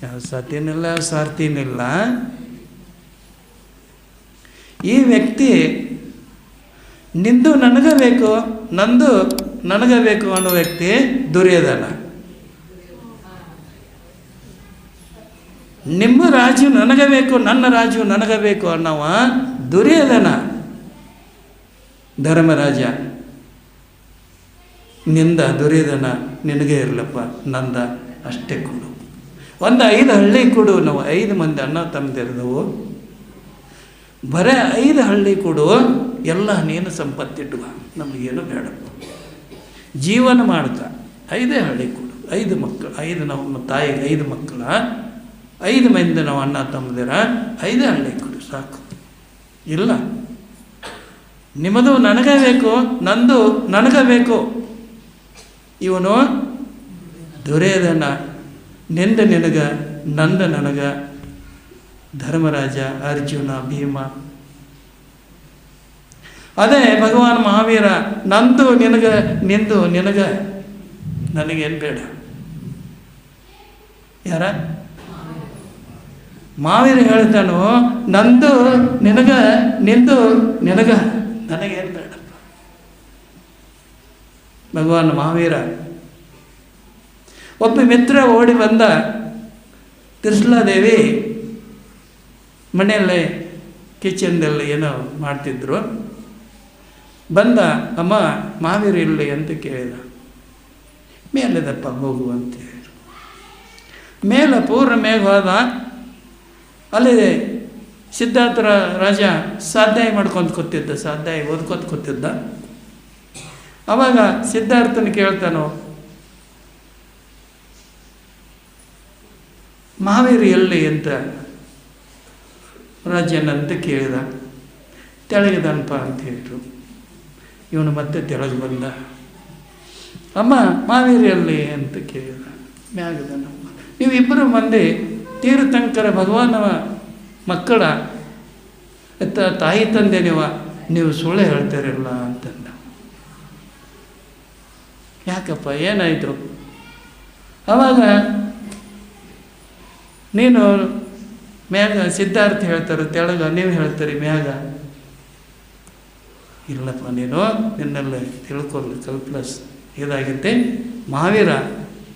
ಯಾವ ಸಾರ್ಥಿನಿಲ್ಲ, ಯಾವ ಸಾರ್ಥಿನಿಲ್ಲ. ಈ ವ್ಯಕ್ತಿ ನಿಂದು ನನಗೆ ಬೇಕು, ನಂದು ನನಗೆ ಬೇಕು ಅನ್ನೋ ವ್ಯಕ್ತಿ ದುರ್ಯೋಧನ. ನಿಮ್ಮ ರಾಜು ನನಗೆ ಬೇಕು, ನನ್ನ ರಾಜು ನನಗೆ ಬೇಕು ಅನ್ನೋವ ದುರ್ಯೋಧನ. ಧರ್ಮರಾಜ ನಿಂದ ದುರ್ಯೋಧನ ನಿನಗೆ ಇರಲಪ್ಪ, ನಂದ ಅಷ್ಟೇ ಕೊಡು. ಒಂದು 5 ಹಳ್ಳಿ ಕೊಡು. ನಾವು 5 ಮಂದಿ ಅಣ್ಣ ತಮ್ಮದಿರ್ದವು, ಬರೇ 5 ಹಳ್ಳಿ ಕೊಡು, ಎಲ್ಲ ನೀನು ಸಂಪತ್ತಿಟ್ಟುವ, ನಮಗೇನು ಬೇಡಪ್ಪ, ಜೀವನ ಮಾಡ್ಕ. 5 ಹಳ್ಳಿ ಕೊಡು, 5 ಮಕ್ಕಳು, 5 ನಮ್ಮ ತಾಯಿಗೆ 5 ಮಕ್ಕಳ, 5 ಮಂದಿ ನಾವು ಅಣ್ಣ ತಮ್ಮದಿರ, 5 ಹಳ್ಳಿ ಕೊಡು ಸಾಕು. ಇಲ್ಲ, ನಿಮ್ಮದು ನನಗೆ ಬೇಕು, ನಂದು ನನಗೆ ಬೇಕು. ಇವನು ದುರ್ಯೋಧನ, ನಿಂದ ನಿನಗ, ನಂದ ನನಗ. ಧರ್ಮರಾಜ, ಅರ್ಜುನ, ಭೀಮ. ಅದೇ ಭಗವಾನ್ ಮಹಾವೀರ, ನಂದು ನಿನಗ, ನಿಂದು ನಿನಗ, ನನಗೇನು ಬೇಡ. ಯಾರ ಮಹಾವೀರ ಹೇಳ್ತಾನೋ, ನಂದು ನಿನಗ, ನಿಂದು ನಿನಗ, ನನಗೇನು ಬೇಡಪ್ಪ. ಭಗವಾನ್ ಮಹಾವೀರ. ಒಬ್ಬ ಮಿತ್ರ ಓಡಿ ಬಂದ, ತ್ರಿಶೂಲಾದೇವಿ ಮನೆಯಲ್ಲೇ ಕಿಚನ್ದಲ್ಲಿ ಏನೋ ಮಾಡ್ತಿದ್ರು. ಬಂದ, ಅಮ್ಮ ಮಹಾವೀರ ಇಲ್ಲಿ ಅಂತ ಕೇಳಿದ. ಮೇಲೆದಪ್ಪ ಹೋಗು ಅಂತ ಹೇಳಿದ್ರು. ಮೇಲೆ ಪೂರ್ಣ ಮೇಘ ಹೋದ. ಅಲ್ಲಿ ಸಿದ್ಧಾರ್ಥ ರಾಜ ಸ್ವಾಧ್ಯಾಯ ಮಾಡ್ಕೊಂಡು ಕೂತಿದ್ದ, ಸ್ವಾಧ್ಯಾಯ ಓದ್ಕೊತ ಕೂತಿದ್ದ. ಅವಾಗ ಸಿದ್ಧಾರ್ಥನ ಕೇಳ್ತಾನೋ, ಮಹಾವೀರ ಎಲ್ಲಿ ಅಂತ ರಾಜನಂತ ಕೇಳಿದ. ತೆಳಗಿದನಪ್ಪ ಅಂತ ಹೇಳಿದ್ರು. ಇವನು ಮತ್ತೆ ತೆಳಗೆ ಬಂದ. ಅಮ್ಮ ಮಹಾವೀರ ಎಲ್ಲಿ ಅಂತ ಕೇಳಿದ. ಮ್ಯಾಗದನಪ್ಪ. ನೀವು 2 ಮಂದಿ ತೀರ್ಥಂಕರ ಭಗವಾನ ಮಕ್ಕಳ ತಾಯಿ ತಂದೆ ನೀವು ಸುಳ್ಳು ಹೇಳ್ತಾರಿಲ್ಲ ಅಂತಂದ. ಯಾಕಪ್ಪ ಏನಾಯಿತು? ಅವಾಗ ನೀನು ಮ್ಯಾಗ ಸಿದ್ಧಾರ್ಥ ಹೇಳ್ತಾರೆ ತೆಳಗ, ನೀವು ಹೇಳ್ತೀರಿ ಮ್ಯಾಗ. ಇಲ್ಲಪ್ಪ, ನೀನು ನಿನ್ನೆಲ್ಲ ತಿಳ್ಕೊಳ್ಳಿ ಸ್ವಲ್ಪ ಇದಾಗೈತೆ. ಮಹಾವೀರ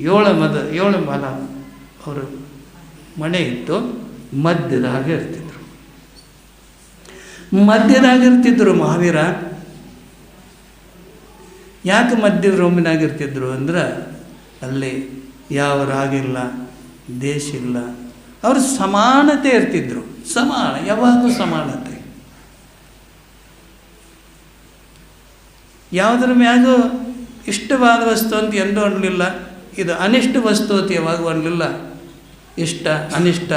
7 ಮಲ ಅವರು ಮನೆ ಇತ್ತು, ಮಧ್ಯದಾಗಿರ್ತಿದ್ರು ಮಹಾವೀರ. ಯಾಕೆ ಮಧ್ಯ ರೂಮಿನಾಗಿರ್ತಿದ್ರು ಅಂದ್ರೆ, ಅಲ್ಲಿ ಯಾವ ರಾಗಿಲ್ಲ, ದೇಶ ಇಲ್ಲ, ಅವರು ಸಮಾನತೆ ಇರ್ತಿದ್ರು. ಸಮಾನ, ಯಾವಾಗಲೂ ಸಮಾನತೆ. ಯಾವುದ್ರ ಮ್ಯಾಗೂ ಇಷ್ಟವಾದ ವಸ್ತು ಅಂತ ಎಂದೂ ಅನ್ನಲಿಲ್ಲ, ಇದು ಅನಿಷ್ಟ ವಸ್ತು ಅಂತ ಯಾವಾಗೂ ಅನ್ನಲಿಲ್ಲ. ಇಷ್ಟ ಅನಿಷ್ಟ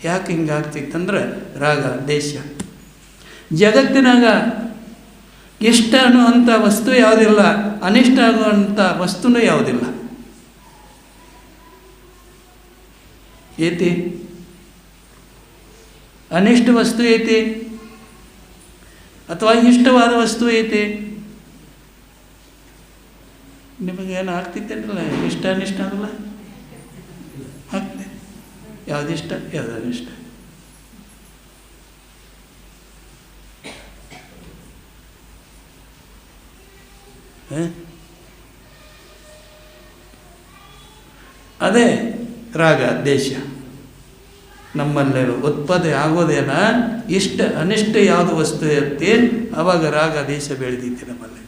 ಯಾಕೆ ಹಿಂಗಾಗ್ತಿತ್ತಂದ್ರೆ ರಾಗ ದೇಶ. ಜಗತ್ತಿನಾಗ ಇಷ್ಟ ಅನ್ನುವಂಥ ವಸ್ತು ಯಾವುದಿಲ್ಲ, ಅನಿಷ್ಟ ಆಗುವಂಥ ವಸ್ತುನೂ ಯಾವುದಿಲ್ಲ. ಐತಿ ಅನಿಷ್ಟ ವಸ್ತು ಐತಿ ಅಥವಾ ಇಷ್ಟವಾದ ವಸ್ತು ಐತಿ? ನಿಮಗೇನು ಆಗ್ತಿತ್ತೇನಲ್ಲ, ಇಷ್ಟ ಅನಿಷ್ಟ ಆಗಲ್ಲ, ಆಗ್ತದೆ. ಯಾವುದಿಷ್ಟ ಯಾವುದು ಅನಿಷ್ಟ. ಅದೇ ರಾಗ ದೇಶ ನಮ್ಮಲ್ಲಿ ಉತ್ಪತ್ತಿ ಆಗೋದೇನ ಇಷ್ಟ ಅನಿಷ್ಟ ಯಾವುದು ವಸ್ತು ಇರುತ್ತೆ ಅವಾಗ ರಾಗ ದೇಶ ಬೆಳೆದೈತಿ ನಮ್ಮಲ್ಲಿ.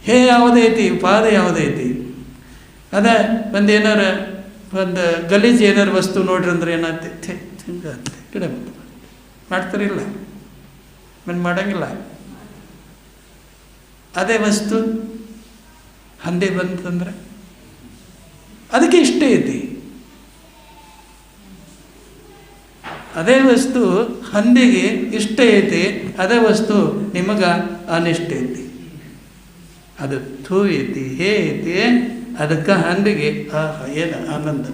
ಹೇ ಯಾವುದೈತಿ, ಪಾದ ಯಾವುದೈತಿ, ಅದೇ ಏನಾರ ಒಂದು ಗಲೀಜು ಏನಾರು ವಸ್ತು ನೋಡ್ರಿ ಅಂದ್ರೆ ಏನಾಗ್ತೈತೆ, ಹಿಂಗಾಗ್ತದೆ. ಗಿಡ ಮಾಡ್ತಾರಿಲ್ಲ, ಮಾಡಂಗಿಲ್ಲ. ಅದೇ ವಸ್ತು ಹಂದೆ ಬಂತಂದ್ರೆ ಅದಕ್ಕೆ ಇಷ್ಟ ಐತಿ. ಅದೇ ವಸ್ತು ಹಂದಿಗೆ ಇಷ್ಟ ಐತಿ, ಅದೇ ವಸ್ತು ನಿಮಗೆ ಅನಿಷ್ಟ ಐತಿ. ಅದು ಥೂ ಐತಿ, ಹೇ ಐತಿ, ಅದಕ್ಕೆ ಹಂದಿಗೆ ಏನು ಆನಂದ.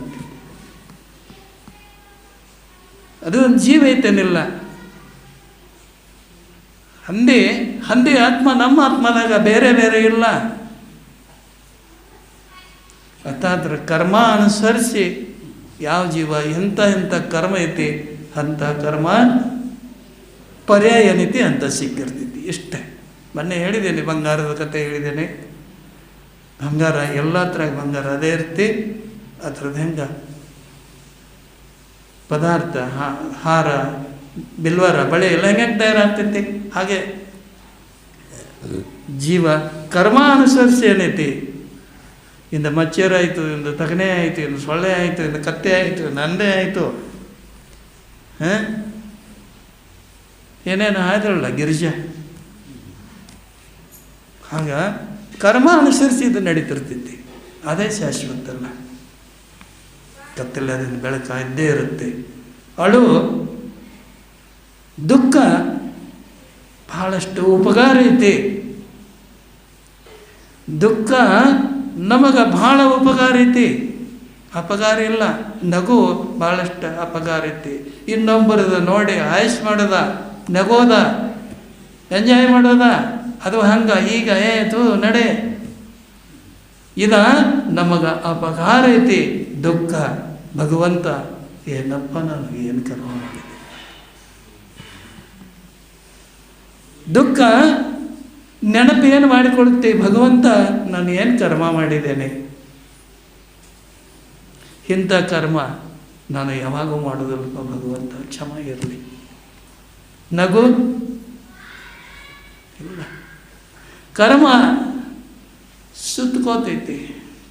ಅದು ಒಂದು ಜೀವ ಐತೇನಿಲ್ಲ. ಹಂದಿ ಆತ್ಮ ನಮ್ಮ ಆತ್ಮದಾಗ ಬೇರೆ ಬೇರೆ ಇಲ್ಲ. ಅರ್ಥಾತ್ ಕರ್ಮ ಅನುಸರಿಸಿ ಯಾವ ಜೀವ ಎಂಥ ಕರ್ಮ ಐತಿ ಅಂಥ ಕರ್ಮ ಪರ್ಯಾಯ ಏನೈತಿ ಅಂತ ಸಿಕ್ಕಿರ್ತೈತಿ. ಇಷ್ಟೇ. ಮೊನ್ನೆ ಹೇಳಿದ್ದೇನೆ, ಬಂಗಾರದ ಕತೆ ಹೇಳಿದ್ದೇನೆ. ಬಂಗಾರ ಎಲ್ಲ ಥರ ಬಂಗಾರ ಅದೇ ಇರ್ತಿ. ಅದ್ರದ್ದು ಹೆಂಗೆ ಪದಾರ್ಥ, ಹಾರ, ಬಿಲ್ವಾರ, ಬಳೆ ಎಲ್ಲ ಹೆಂಗೆ ತಯಾರಾಗ್ತೈತಿ, ಹಾಗೆ ಜೀವ ಕರ್ಮ ಅನುಸರಿಸಿ ಏನೈತಿ. ಇಂದ ಮಚ್ಚೇರ ಆಯಿತು, ಇಂದ ತಗಣೆ ಆಯಿತು, ಇಂದ ಸೊಳ್ಳೆ ಆಯಿತು, ಇಂದ ಕತ್ತೆ ಆಯಿತು, ನಂದೆ ಆಯಿತು, ಏನೇನು ಆಯ್ತಲ್ಲ ಗಿರಿಜಾ. ಆಗ ಕರ್ಮ ಅನುಸರಿಸಿ ಇದು ನಡೀತಿರ್ತೈತಿ. ಅದೇ ಶಾಶ್ವತ ಅಲ್ಲ. ಕತ್ತಲದಿಂದ ಬೆಳಕ ಇದ್ದೇ ಇರುತ್ತೆ. ಅಳು ದುಃಖ ಬಹಳಷ್ಟು ಉಪಕಾರ ಐತಿ. ದುಃಖ ನಮಗೆ ಬಹಳ ಉಪಕಾರ ಐತಿ, ಅಪಕಾರ ಇಲ್ಲ. ನಗು ಭಾಳಷ್ಟು ಅಪಕಾರ ಐತಿ. ಇನ್ನೊಬ್ಬರದ ನೋಡಿ ಆಯುಷ್ ಮಾಡೋದ, ನಗೋದ, ಎಂಜಾಯ್ ಮಾಡೋದ, ಅದು ಹಂಗೆ ಈಗ ಏತು ನಡೆ, ಇದ ನಮಗೆ ಅಪಕಾರ ಐತಿ. ದುಃಖ ಭಗವಂತ ಏನಪ್ಪ ನನಗೆ ಏನು ಕರ್ಮ ಮಾಡಿದೆ. ದುಃಖ ನೆನಪು ಏನು ಮಾಡಿಕೊಳ್ಳುತ್ತೆ, ಭಗವಂತ ನಾನು ಏನು ಕರ್ಮ ಮಾಡಿದ್ದೇನೆ, ಇಂಥ ಕರ್ಮ ನಾನು ಯಾವಾಗೂ ಮಾಡೋದಲ್ಪ, ಭಗವಂತ ಕ್ಷಮ ಇರಲಿ. ನಗು ಇಲ್ಲ. ಕರ್ಮ ಸುತ್ತಕೋತೈತಿ,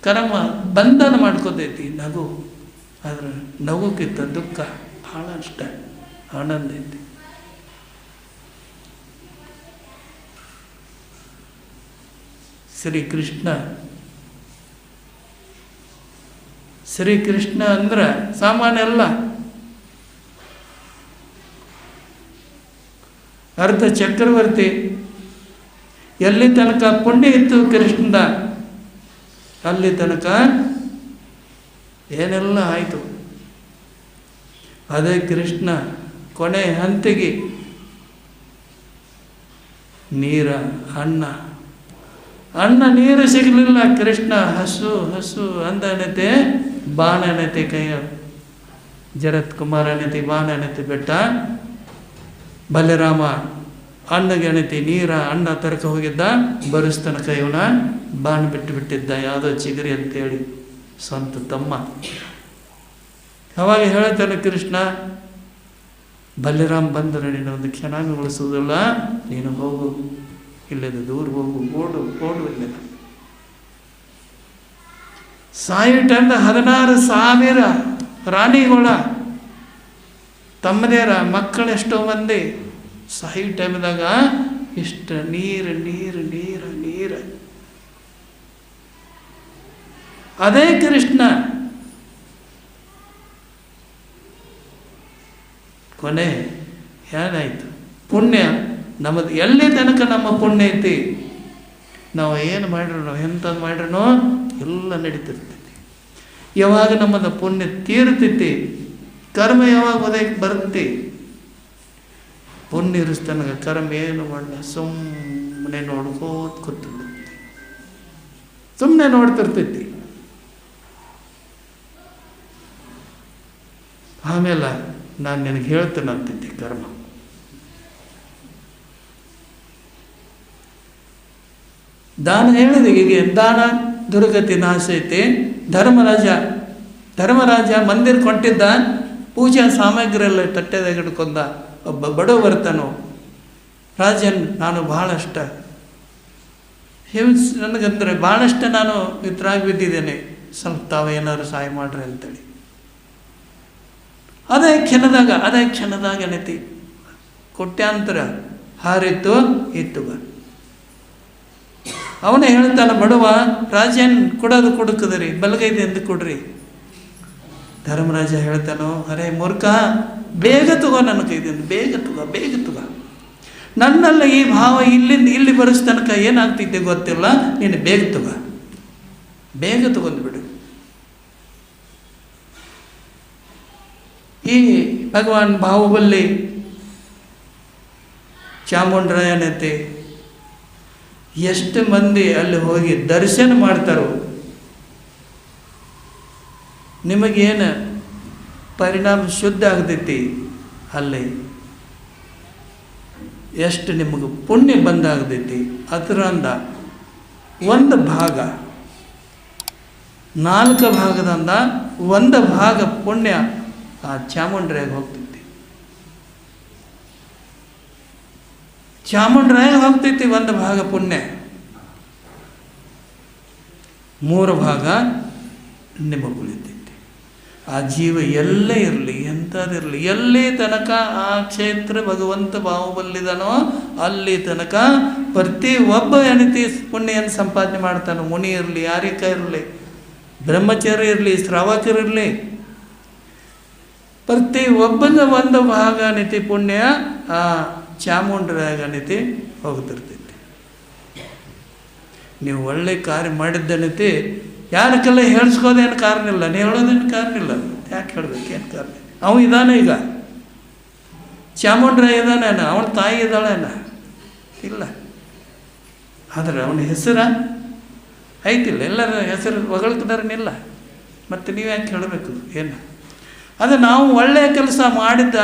ಕರ್ಮ ಬಂಧನ ಮಾಡ್ಕೋತೈತಿ. ನಗು ಆದ್ರೆ ನಗುಕ್ಕಿಂತ ದುಃಖ ಭಾಳ ಅಷ್ಟ ಆನಂದ ಐತಿ. ಶ್ರೀಕೃಷ್ಣ ಅಂದ್ರೆ ಸಾಮಾನ್ಯ ಅಲ್ಲ. ಅರ್ಧ ಚಕ್ರವರ್ತಿ. ಎಲ್ಲಿ ತನಕ ಪುಣ್ಯ ಇತ್ತು ಕೃಷ್ಣದ, ಅಲ್ಲಿ ತನಕ ಏನೆಲ್ಲ ಆಯಿತು. ಅದೇ ಕೃಷ್ಣ ಕೊನೆ ಹಂತಿಗೆ ನೀರ, ಅನ್ನ ನೀರು ಸಿಗಲಿಲ್ಲ. ಕೃಷ್ಣ ಹಸು ಹಸು ಅಂದನತೆ, ಬಾಣನತೆ ಕೈಯ ಜರತ್ ಕುಮಾರನತೆ ಬಾಣನತೆ ಬೆಟ್ಟ. ಬಲರಾಮ ಅನ್ನಗೆಣತಿ ನೀರ ಅನ್ನ ತರಕ ಹೋಗಿದ್ದ, ಬರಿಸ್ತನ ಕೈಯವನ ಬಾಣ ಬಿಟ್ಟಿದ್ದ, ಯಾವುದೋ ಚಿಗರಿ ಅಂತೇಳಿ ಸ್ವಂತ ತಮ್ಮ. ಅವಾಗ ಹೇಳ್ತಾನೆ ಕೃಷ್ಣ, ಬಲರಾಮ್ ಬಂದರೆ ನೀನು ಒಂದು ಕ್ಷಣ ಉಳಿಸೋದಿಲ್ಲ, ನೀನು ಹೋಗು, ಇಲ್ಲದ ದೂರ ಹೋಗು, ಓಡು ಇಲ್ಲದ. ಸಾಯಿಟಂದ 16,000 ರಾಣಿಗಳ ತಮ್ಮದೇರ ಮಕ್ಕಳೆಷ್ಟೋ ಮಂದಿ. ಸಾಯಿ ಟೈಮ್ದಾಗ ಇಷ್ಟ ನೀರು. ಅದೇ ಕೃಷ್ಣ ಕೊನೆ ಏನಾಯ್ತು? ಪುಣ್ಯ ನಮ್ಮದು ಎಲ್ಲಿ ತನಕ ನಮ್ಮ ಪುಣ್ಯ ಐತಿ, ನಾವು ಏನು ಮಾಡ್ರೂ ಎಂಥದ್ದು ಮಾಡ್ರೂ ಎಲ್ಲ ನಡೀತಿರ್ತೈತಿ. ಯಾವಾಗ ನಮ್ಮದು ಪುಣ್ಯ ತೀರ್ತೈತಿ, ಕರ್ಮ ಯಾವಾಗ ಒದಗಿ ಬರುತ್ತೆ, ಪುಣ್ಯ ಇರಿಸ್ತನಗ ಕರ್ಮ ಏನು ಮಾಡ, ಸುಮ್ಮನೆ ನೋಡ್ಕೋತ ಕೂತ್ಬಿಡುತ್ತೆ, ಸುಮ್ಮನೆ ನೋಡ್ತಿರ್ತೈತಿ. ಆಮೇಲೆ ನಾನು ನಿನಗೆ ಹೇಳ್ತೇನೆ ಅಂತೈತಿ ಕರ್ಮ. ದಾನ ಹೇಳಿದೆ, ಈಗ ದಾನ ದುರ್ಗತಿ ನಾಶ ಐತಿ. ಧರ್ಮರಾಜ ಮಂದಿರ ಕೊಂಡಿದ್ದ, ಪೂಜಾ ಸಾಮಗ್ರಿ ಎಲ್ಲ ತಟ್ಟೆದಾಗ ಹಿಡ್ಕೊಂಡ. ಒಬ್ಬ ಬಡವ ಬರ್ತಾನೋ, ರಾಜನ್ ನಾನು ಭಾಳಷ್ಟ ನನಗಂದ್ರೆ ಭಾಳಷ್ಟು ನಾನು ಇದ್ರಾಗಿ ಬಿದ್ದಿದ್ದೇನೆ, ಸ್ವಲ್ಪ ತಾವು ಏನಾದ್ರು ಸಹಾಯ ಮಾಡ್ರಿ ಅಂತೇಳಿ. ಅದೇ ಕ್ಷಣದಾಗ ಏನೈತಿ, ಕೋಟ್ಯಾಂತರ ಹಾರಿತ್ತು ಇತ್ತು. ಅವನೇ ಹೇಳ್ತಾನ, ಬಡವ ರಾಜನ್ ಕೊಡೋದು ಕೊಡುಕದ್ರಿ, ಬಲಗೈದೆ ಎಂದು ಕೊಡ್ರಿ. ಧರ್ಮರಾಜ ಹೇಳ್ತಾನೋ, ಅರೇ ಮೂರ್ಖ, ಬೇಗ ತಗೋ ನನ್ನ ಕೈದಿಂದ, ಬೇಗ ತಗೋ. ನನ್ನೆಲ್ಲ ಈ ಭಾವ ಇಲ್ಲಿಂದ ಇಲ್ಲಿ ಬರೆಸ್ ತನಕ ಏನಾಗ್ತಿದ್ದೆ ಗೊತ್ತಿಲ್ಲ, ನೀನು ಬೇಗ ತಗೊಂಡ್ಬಿಡು. ಈ ಭಗವಾನ್ ಬಾಹುಬಲಿ ಚಾಮುಂಡರಾಯನತೆ ಎಷ್ಟು ಮಂದಿ ಅಲ್ಲಿ ಹೋಗಿ ದರ್ಶನ ಮಾಡ್ತಾರೋ, ನಿಮಗೇನು ಪರಿಣಾಮ ಶುದ್ಧ ಆಗ್ತೈತಿ, ಅಲ್ಲಿ ಎಷ್ಟು ನಿಮಗೆ ಪುಣ್ಯ ಬಂದಾಗ್ತೈತಿ. ಅದರಿಂದ ಒಂದು ಭಾಗ, 4 ಭಾಗದಿಂದ 1 ಭಾಗ ಪುಣ್ಯ ಆ ಚಾಮುಂಡರಾಯಗೆ ಹೋಗ್ತೈತಿ. ಚಾಮುಂಡರಾಯಗೆ ಹೋಗ್ತೈತಿ 1 ಭಾಗ ಪುಣ್ಯ, 3 ಭಾಗ ನಿಮಗೆ ಉಳಿತೈತಿ. ಆ ಜೀವ ಎಲ್ಲೇ ಇರಲಿ, ಎಂಥದಿರಲಿ, ಎಲ್ಲಿ ತನಕ ಆ ಕ್ಷೇತ್ರ ಭಗವಂತ ಬಾಹುಬಲ್ಲಿದನೋ ಅಲ್ಲಿ ತನಕ ಪ್ರತಿ ಒಬ್ಬ ಹೆಣತಿ ಪುಣ್ಯನ ಸಂಪಾದನೆ ಮಾಡ್ತಾನೆ. ಮುನಿ ಇರಲಿ, ಯಾರಿಕ ಇರಲಿ, ಬ್ರಹ್ಮಚಾರಿ ಇರಲಿ, ಶ್ರಾವಕರು ಇರಲಿ, ಪ್ರತಿ ಒಬ್ಬನ 1 ಭಾಗ ನಿತಿ ಪುಣ್ಯ ಆ ಚಾಮುಂಡರಾಯ ನಿತಿ ಹೋಗ್ತಿರ್ತೈತಿ. ನೀವು ಒಳ್ಳೆ ಕಾರ್ಯ ಮಾಡಿದ್ದನತಿ ಯಾರಕ್ಕೆಲ್ಲ ಹೇಳಿಸ್ಕೋದೇನು ಕಾರಣ ಇಲ್ಲ, ನೀವು ಹೇಳೋದೇನು ಕಾರಣ ಇಲ್ಲ. ಯಾಕೆ ಹೇಳ್ಬೇಕು, ಏನು ಕಾರಣ? ಅವನು ಇದ್ದಾನೆ, ಈಗ ಚಾಮುಂಡರಾಯ ಇದ್ದಾನೇನ, ಅವನ ತಾಯಿ ಇದ್ದಾಳೇನ ಇಲ್ಲ. ಆದರೆ ಅವನ ಹೆಸರ ಐತಿಲ್ಲ, ಎಲ್ಲರ ಹೆಸರು ಹೊಗಳ್ತಿದಾರನಿಲ್ಲ. ಮತ್ತು ನೀವು ಯಾಕೆ ಹೇಳಬೇಕು ಏನು? ಅದು ನಾವು ಒಳ್ಳೆಯ ಕೆಲಸ ಮಾಡಿದ್ದ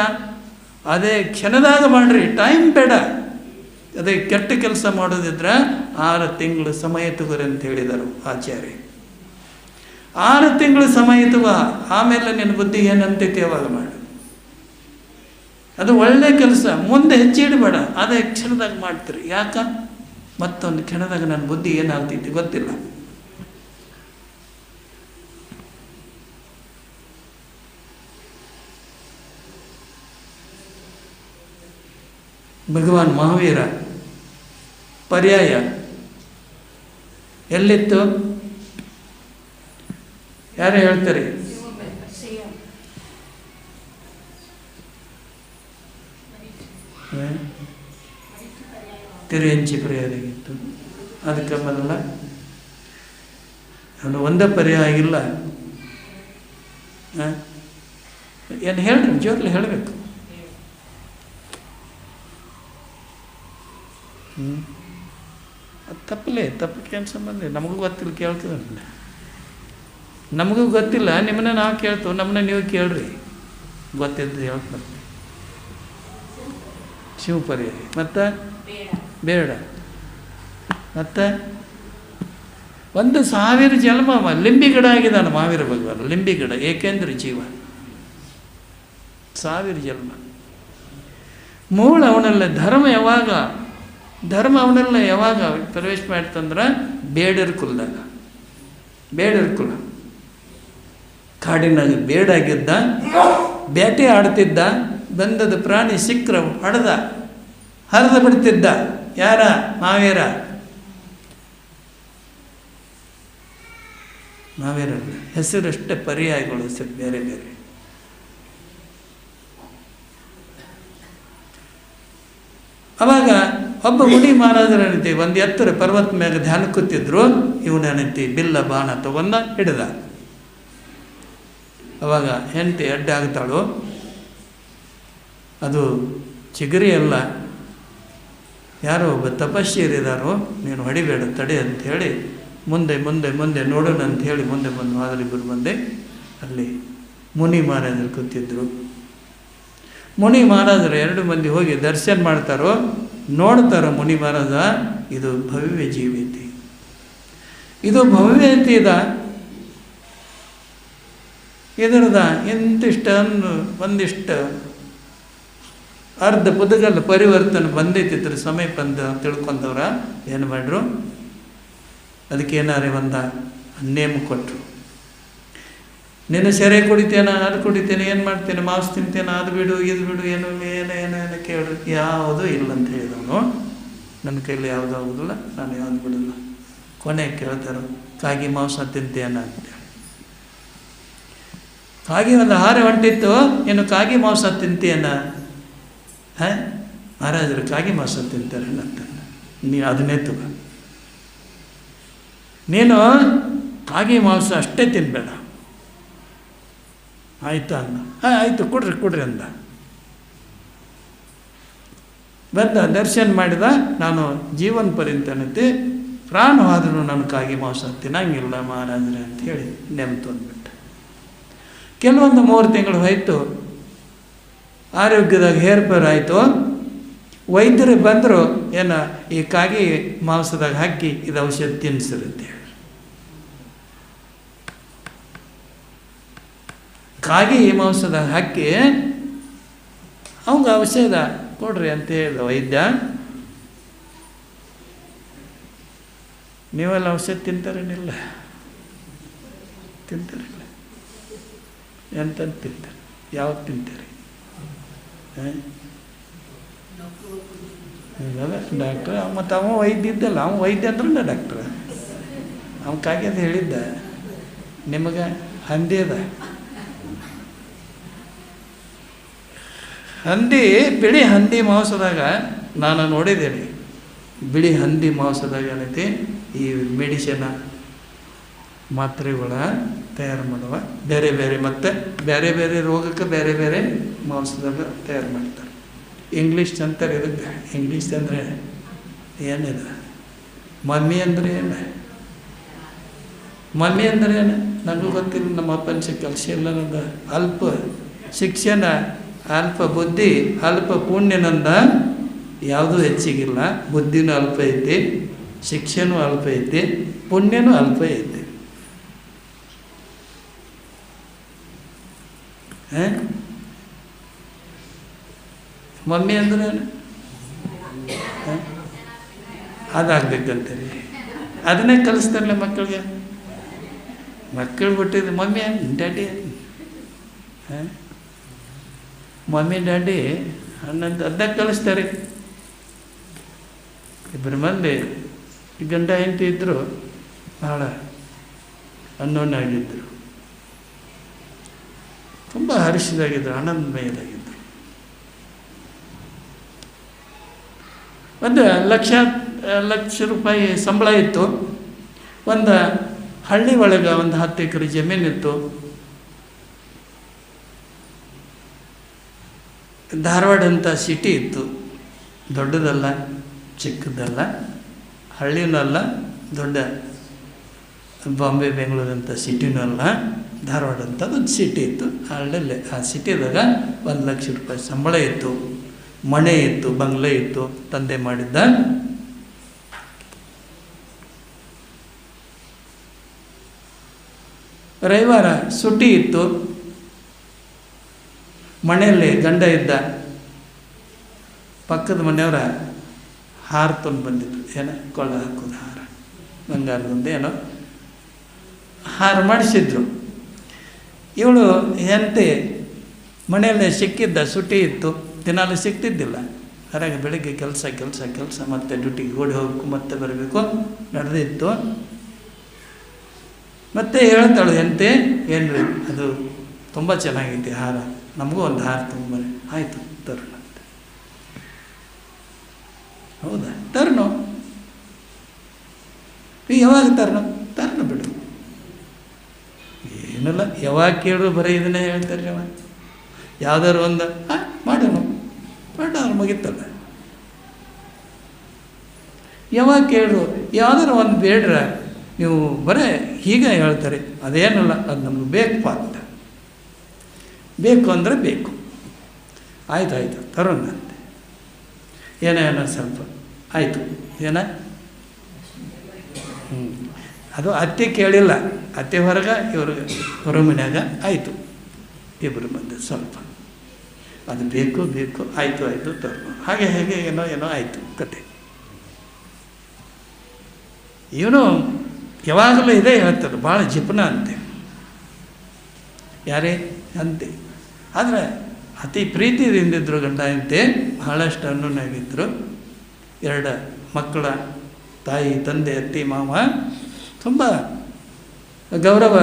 ಅದೇ ಕ್ಷಣದಾಗ ಮಾಡಿರಿ, ಟೈಮ್ ಬೇಡ. ಅದೇ ಕೆಟ್ಟ ಕೆಲಸ ಮಾಡೋದಿದ್ರೆ 6 ತಿಂಗಳು ಸಮಯ ತಗೋರಿ ಅಂತ ಹೇಳಿದರು ಆಚಾರ್ಯ. 6 ತಿಂಗಳು ಸಮಯ ತಗೋ, ಆಮೇಲೆ ನಿನ್ನ ಬುದ್ಧಿ ಏನಂತೈತಿ ಅವಾಗ ಮಾಡು. ಅದು ಒಳ್ಳೆ ಕೆಲಸ, ಮುಂದೆ ಹೆಚ್ಚಿಡಬೇಡ, ಅದೇ ಕ್ಷಣದಾಗ ಮಾಡ್ತೀರಿ. ಯಾಕ? ಮತ್ತೊಂದು ಕ್ಷಣದಾಗ ನನ್ನ ಬುದ್ಧಿ ಏನಾಗ್ತೈತಿ ಗೊತ್ತಿಲ್ಲ. ಭಗವಾನ್ ಮಹಾವೀರ ಪರ್ಯಾಯ ಎಲ್ಲಿತ್ತು? ಯಾರು ಹೇಳ್ತಾರೆ? ತಿರುಹಂಚಿ ಪರ್ಯಾಯದಾಗಿತ್ತು. ಅದಕ್ಕೆ ಮೊದಲ ಅವನು ಒಂದೇ ಪರ್ಯಾಯ ಆಗಿಲ್ಲ. ಏನು ಹೇಳ್ರಿ, ಜೋರ್ಲಿ ಹೇಳಬೇಕು. ಅದು ತಪ್ಪಕ್ಕೆ ಏನು ಸಂಬಂಧ? ನಮಗೂ ಗೊತ್ತಿಲ್ಲ, ಕೇಳ್ತಿದ್ದ. ನಮಗೂ ಗೊತ್ತಿಲ್ಲ, ನಿಮ್ಮನ್ನ ನಾವು ಕೇಳ್ತೇವೆ, ನಮ್ಮನ್ನ ನೀವು ಕೇಳ್ರಿ. ಗೊತ್ತಿದ್ದು ಹೇಳ್ತಾರೆ. ಶಿವಪರ್ಯಾಯ ಮತ್ತು ಬೇಡ. ಮತ್ತು 1,000 ಜನ್ಮ ಲಿಂಬಿ ಗಿಡ ಆಗಿದ್ದಾನೆ ಮಹಾವೀರ ಭಗವಾನ್. ಲಿಂಬಿ ಗಿಡ ಏಕೆಂದ್ರೆ ಜೀವ 1000 ಜನ್ಮ. ಮೂಲ ಅವನಲ್ಲ ಧರ್ಮ. ಅವನೆಲ್ಲ ಯಾವಾಗ ಪ್ರವೇಶ ಮಾಡ್ತಂದ್ರೆ ಬೇಡರ ಕುಲದಾಗ. ಬೇಡರ ಕುಲ ಕಾಡಿನಾಗ ಬೇಡಾಗಿದ್ದ, ಬೇಟೆ ಆಡ್ತಿದ್ದ. ಬಂದದ ಪ್ರಾಣಿ ಸಿಕ್ಕರ ಹರಿದು ಬಿಡ್ತಿದ್ದ. ಯಾರ? ಮಾವೇರ ಹೆಸರಷ್ಟೇ ಪರ್ಯಾಯಗಳು, ಹೆಸರು ಬೇರೆ ಬೇರೆ. ಅವಾಗ ಒಬ್ಬ ಮುನಿ ಮಹಾರಾಜರನಂತೆ ಒಂದು ಎತ್ತರ ಪರ್ವತ ಮ್ಯಾಗ ಧ್ಯಾನ ಕೂತಿದ್ರು. ಇವನಂತೆ ಬಿಲ್ಲ ಬಾಣ ತಗೊಂಡ ಹಿಡ್ದ. ಅವಾಗ ಹೆಂಡತಿ ಅಡ್ಡ ಆಗ್ತಾಳು. ಅದು ಚಿಗರಿ ಅಲ್ಲ, ಯಾರೋ ಒಬ್ಬ ತಪಸ್ವಿಯರಿದ್ದಾರೋ, ನೀನು ಹೊಡಿಬೇಡ ತಡೆ ಅಂಥೇಳಿ ಮುಂದೆ ಮುಂದೆ ಮುಂದೆ ನೋಡೋಣ ಅಂಥೇಳಿ ಮುಂದೆ ಬಂದು ಹೋದರಿಬ್ಬರು ಬಂದೆ. ಅಲ್ಲಿ ಮುನಿ ಮಹಾರಾಜರು ಕೂತಿದ್ರು. ಮುನಿ ಮಹಾರಾಜರು 2 ಮಂದಿ ಹೋಗಿ ದರ್ಶನ ಮಾಡ್ತಾರೋ, ನೋಡ್ತಾರೋ ಮುನಿ ಮಹಾರಾಜ, ಇದು ಭವ್ಯ ಜೀವಿತಿ, ಇದು ಭವ್ಯತಿದ, ಇದರದ ಇಂತಿಷ್ಟನ್ನು ಒಂದಿಷ್ಟು ಅರ್ಧ ಪುದಗಲ್ಲ ಪರಿವರ್ತನೆ ಬಂದೈತಿದ್ರು ಸಮಯ ಬಂದ ತಿಳ್ಕೊಂಡವ್ರ ಏನು ಮಾಡ್ರು, ಅದಕ್ಕೇನಾರೆ ಒಂದು ನೇಮ ಕೊಟ್ಟರು. ನಿನ್ನ ಸೆರೆ ಕುಡಿತೇನ, ಅದು ಕುಡಿತೇನೆ, ಏನು ಮಾಡ್ತೇನೆ, ಮಾಂಸ ತಿಂತೇನೆ, ಅದು ಬಿಡು ಇದು ಬಿಡು, ಏನು ಏನು ಕೇಳ್ರಿ. ಯಾವುದೂ ಇಲ್ಲ ಅಂತ ಹೇಳಿದವನು. ನನ್ನ ಕೈಲಿ ಯಾವುದೂ ಆಗೋದಿಲ್ಲ, ನಾನು ಯಾವುದು ಬಿಡಲ್ಲ. ಕೊನೆ ಕೇಳ್ತಾರೋ, ಕಾಗಿ ಮಾಂಸ ತಿಂತೇನ ಅಂತೇಳಿ. ಕಾಗಿ ಒಂದು ಆಹಾರ ಹೊಂಟಿತ್ತು, ನೀನು ಕಾಗಿ ಮಾಂಸ ತಿಂತೇನ? ಮಹಾರಾಜರು ಕಾಗೆ ಮಾಂಸ ತಿಂತಾರೆ ಅಂತ. ನೀನು ಅದನ್ನೇ ತಗೋ, ನೀನು ಕಾಗೆ ಮಾಂಸ ಅಷ್ಟೇ ತಿನ್ನಬೇಡ, ಆಯಿತಾ ಅಂದ. ಆಯಿತು ಕೊಡ್ರಿ ಅಂದ. ಬಂದ ದರ್ಶನ ಮಾಡಿದ. ನಾನು ಜೀವನ ಪರ್ಯಂತನತೆ ಪ್ರಾಣ ಹೋದ್ರೂ ನಾನು ಕಾಗೆ ಮಾಂಸ ತಿನ್ನಂಗಿಲ್ಲ ಮಹಾರಾಜರೇ ಅಂತ ಹೇಳಿ ನೆಮ್ತು ಅಂದ್ಬಿಟ್ಟ. ಕೆಲವೊಂದು 3 ತಿಂಗಳು ಹೋಯ್ತು, ಆರೋಗ್ಯದಾಗ ಹೇರ್ಪೇರ್ ಆಯಿತು. ವೈದ್ಯರು ಬಂದರು, ಏನು ಈ ಕಾಗೆ ಮಾಂಸದಾಗ ಹಾಕಿ ಇದು ಔಷಧ ತಿನ್ನಿಸಿರುತ್ತೆ. ಕಾಗೆ ಮಾಂಸದಾಗ ಹಾಕಿ ಅವಂಗೆ ಔಷಧ ಕೊಡ್ರಿ ಅಂತ ಹೇಳಿದ ವೈದ್ಯ. ನೀವೆಲ್ಲ ಔಷಧ ತಿಂತಾರೇನಿಲ್ಲ? ತಿಂತಾರಿಲ್ಲ. ಎಂತಂದು ತಿಂತಾರೆ? ಯಾವಾಗ ತಿಂತಾರೆ? ಡಾಕ್ಟ್ರ ಮತ್ತು ಅವ ವೈದ್ಯ ಇದ್ದಲ್ಲ, ಅವ ವೈದ್ಯ ಅಂದ್ರೆ ಡಾಕ್ಟ್ರ. ಅವನ ಕಾಗೆ ಅದು ಹೇಳಿದ್ದ, ನಿಮಗೆ ಹಂದಿ ಅದ, ಹಂದಿ ಬಿಳಿ ಹಂದಿ ಮಾಂಸದಾಗ ನಾನು ನೋಡಿದ್ದೇನೆ. ಬಿಳಿ ಹಂದಿ ಮಾಂಸದಾಗ ಏನೈತಿ ಈ ಮೆಡಿಸಿನ ಮಾತ್ರೆಗಳ ತಯಾರು ಮಾಡುವ ಬೇರೆ ಬೇರೆ, ಮತ್ತು ಬೇರೆ ಬೇರೆ ರೋಗಕ್ಕೆ ಬೇರೆ ಬೇರೆ ಮಾಂಸದಾಗ ತಯಾರು ಮಾಡ್ತಾರೆ. ಇಂಗ್ಲೀಷ್ ಅಂತಾರೆ ಇದಕ್ಕೆ. ಇಂಗ್ಲೀಷ್ ಅಂದರೆ ಏನಿದೆ? ಮಮ್ಮಿ ಅಂದರೆ ಏನು? ಮಮ್ಮಿ ಅಂದರೆ ಏನು ನನಗೂ ಗೊತ್ತಿಲ್ಲ. ನಮ್ಮ ಅಪ್ಪನ ಕೆಲಸ ಇಲ್ಲ. ನಂದು ಅಲ್ಪ ಶಿಕ್ಷಣ, ಅಲ್ಪ ಬುದ್ಧಿ, ಅಲ್ಪ ಪುಣ್ಯನಂದ ಯಾವುದೂ ಹೆಚ್ಚಿಗಿಲ್ಲ. ಬುದ್ಧಿನೂ ಅಲ್ಪ ಐತಿ, ಶಿಕ್ಷೆನೂ ಅಲ್ಪ ಐತಿ, ಪುಣ್ಯನೂ ಅಲ್ಪ ಐತಿ. ಮಮ್ಮಿ ಅಂದ್ರೆ ಅದಾಗಬೇಕಂತೀರಿ. ಅದನ್ನೇ ಕಲಿಸ್ತಾರಲ್ಲ ಮಕ್ಕಳಿಗೆ. ಮಕ್ಕಳು ಬಿಟ್ಟಿದ್ದು ಮಮ್ಮಿ ಡ್ಯಾಡಿ, ಮಮ್ಮಿ ಡ್ಯಾಡಿ ಅನ್ನೋದು ಅದನ್ನ ಕಲಿಸ್ತಾರೆ. ಇಬ್ಬರು ಮಂದಿ ಗಂಡ ಹೆಂಡತಿ ಇದ್ದರು, ಭಾಳ ಅನ್ನೋನಾಗಿದ್ದರು, ತುಂಬ ಹರ್ಷದಾಗಿದ್ದರು, ಆನಂದಮಯದಾಗಿದ್ದರು. ಲಕ್ಷ ರೂಪಾಯಿ ಸಂಬಳ ಇತ್ತು. ಒಂದು ಹಳ್ಳಿ ಒಳಗೆ ಒಂದು 10 ಎಕರೆ ಜಮೀನಿತ್ತು. ಧಾರವಾಡ ಅಂತ ಸಿಟಿ ಇತ್ತು. ದೊಡ್ಡದಲ್ಲ, ಚಿಕ್ಕದಲ್ಲ, ಹಳ್ಳಿನೂ ಅಲ್ಲ, ದೊಡ್ಡ ಬಾಂಬೆ ಬೆಂಗಳೂರಂಥ ಸಿಟಿನೂ ಅಲ್ಲ, ಧಾರವಾಡ ಅಂತ ಒಂದು ಸಿಟಿ ಇತ್ತು. ಹಳ್ಳಿಯಲ್ಲೇ ಆ ಸಿಟಿದಾಗ 1 ಲಕ್ಷ ರೂಪಾಯಿ ಸಂಬಳ ಇತ್ತು. ಮನೆ ಇತ್ತು, ಬಂಗ್ಲೆ ಇತ್ತು, ತಂದೆ ಮಾಡಿದ್ದ. ರವಿವಾರ ಸುಟಿ ಇತ್ತು. ಮನೆಯಲ್ಲಿ ಗಂಡ ಇದ್ದ. ಪಕ್ಕದ ಮನೆಯವರ ಹಾರ ತಂದು ಬಂದಿತ್ತು. ಏನೋ ಕೊಳ್ಳ ಹಾಕೋದು ಹಾರ, ಬಂಗಾರದೊಂದು ಏನೋ ಹಾರ ಮಾಡಿಸಿದ್ರು. ಇವಳು ಹೆಂಡತಿ ಮನೆಯಲ್ಲೇ ಸಿಕ್ಕಿದ್ದ. ಸುಟಿ ಇತ್ತು, ದಿನಾಲು ಸಿಗ್ತಿದ್ದಿಲ್ಲ. ಹೊರಗೆ ಬೆಳಿಗ್ಗೆ ಕೆಲಸ ಮತ್ತೆ ಡ್ಯೂಟಿಗೆ ಓಡಿ ಹೋಗ್ಬೇಕು, ಮತ್ತೆ ಬರಬೇಕು ನಡೆದಿತ್ತು. ಮತ್ತೆ ಹೇಳ್ತಾಳು ಹೆಂಡತಿ, ಏನ್ರಿ ಅದು ತುಂಬ ಚೆನ್ನಾಗೈತಿ ಹಾರ, ನಮಗೂ ಒಂದು ಹಾರ ತೊಗೊಂಬರಿ. ಆಯಿತು ತರೋಣ ಅಂತ. ಹೌದಾ, ತರ್ನೋ? ಯಾವಾಗ ತರ್ನ ಬಿಡು, ಏನಿಲ್ಲ. ಯಾವಾಗ ಕೇಳು ಬರೀ ಇದನ್ನೇ ಹೇಳ್ತಾರೆ. ಅವ ಯಾವ್ದಾರು ಒಂದು ಮಾಡೋಣ ಅವ್ರು ಮುಗಿತಲ್ಲ. ಯಾವಾಗ ಕೇಳು, ಯಾವ್ದಾರು ಒಂದು ಬೇಡ್ರ ನೀವು ಬರೇ ಹೀಗೆ ಹೇಳ್ತಾರೆ. ಅದೇನಲ್ಲ, ಅದು ನಮ್ಗೆ ಬೇಕಪ್ಪ ಅಂತ. ಬೇಕು ಅಂದರೆ ಬೇಕು. ಆಯ್ತು ತರೋಣ ಅಂತೆ. ಏನೋ ಸ್ವಲ್ಪ ಆಯಿತು. ಅದು ಅತ್ತೆ ಕೇಳಿಲ್ಲ. ಅತ್ತೆ ಹೊರಗೆ, ಇವ್ರಿಗೆ ಹೊರ ಮನ್ಯಾಗ. ಆಯಿತು, ಇಬ್ಬರು ಬಂದು ಸ್ವಲ್ಪ ಅದು ಬೇಕು ಆಯಿತು ತರೋ. ಹಾಗೆ ಏನೋ ಆಯಿತು ಕತೆ. ಇವನು ಯಾವಾಗಲೂ ಇದೇ ಹೇಳ್ತಾರೆ, ಭಾಳ ಜಿಪುಣ ಅಂತೆ. ಯಾರೇ ಅಂತೆ. ಆದರೆ ಅತಿ ಪ್ರೀತಿಯಿಂದಿದ್ದರು ಗಂಡ ಅಂತೆ. ಬಹಳಷ್ಟು ಅನ್ನೋನಾಗಿದ್ದರು. 2 ಮಕ್ಕಳ ತಾಯಿ, ತಂದೆ, ಅತ್ತಿ, ಮಾವ. ತುಂಬ ಗೌರವ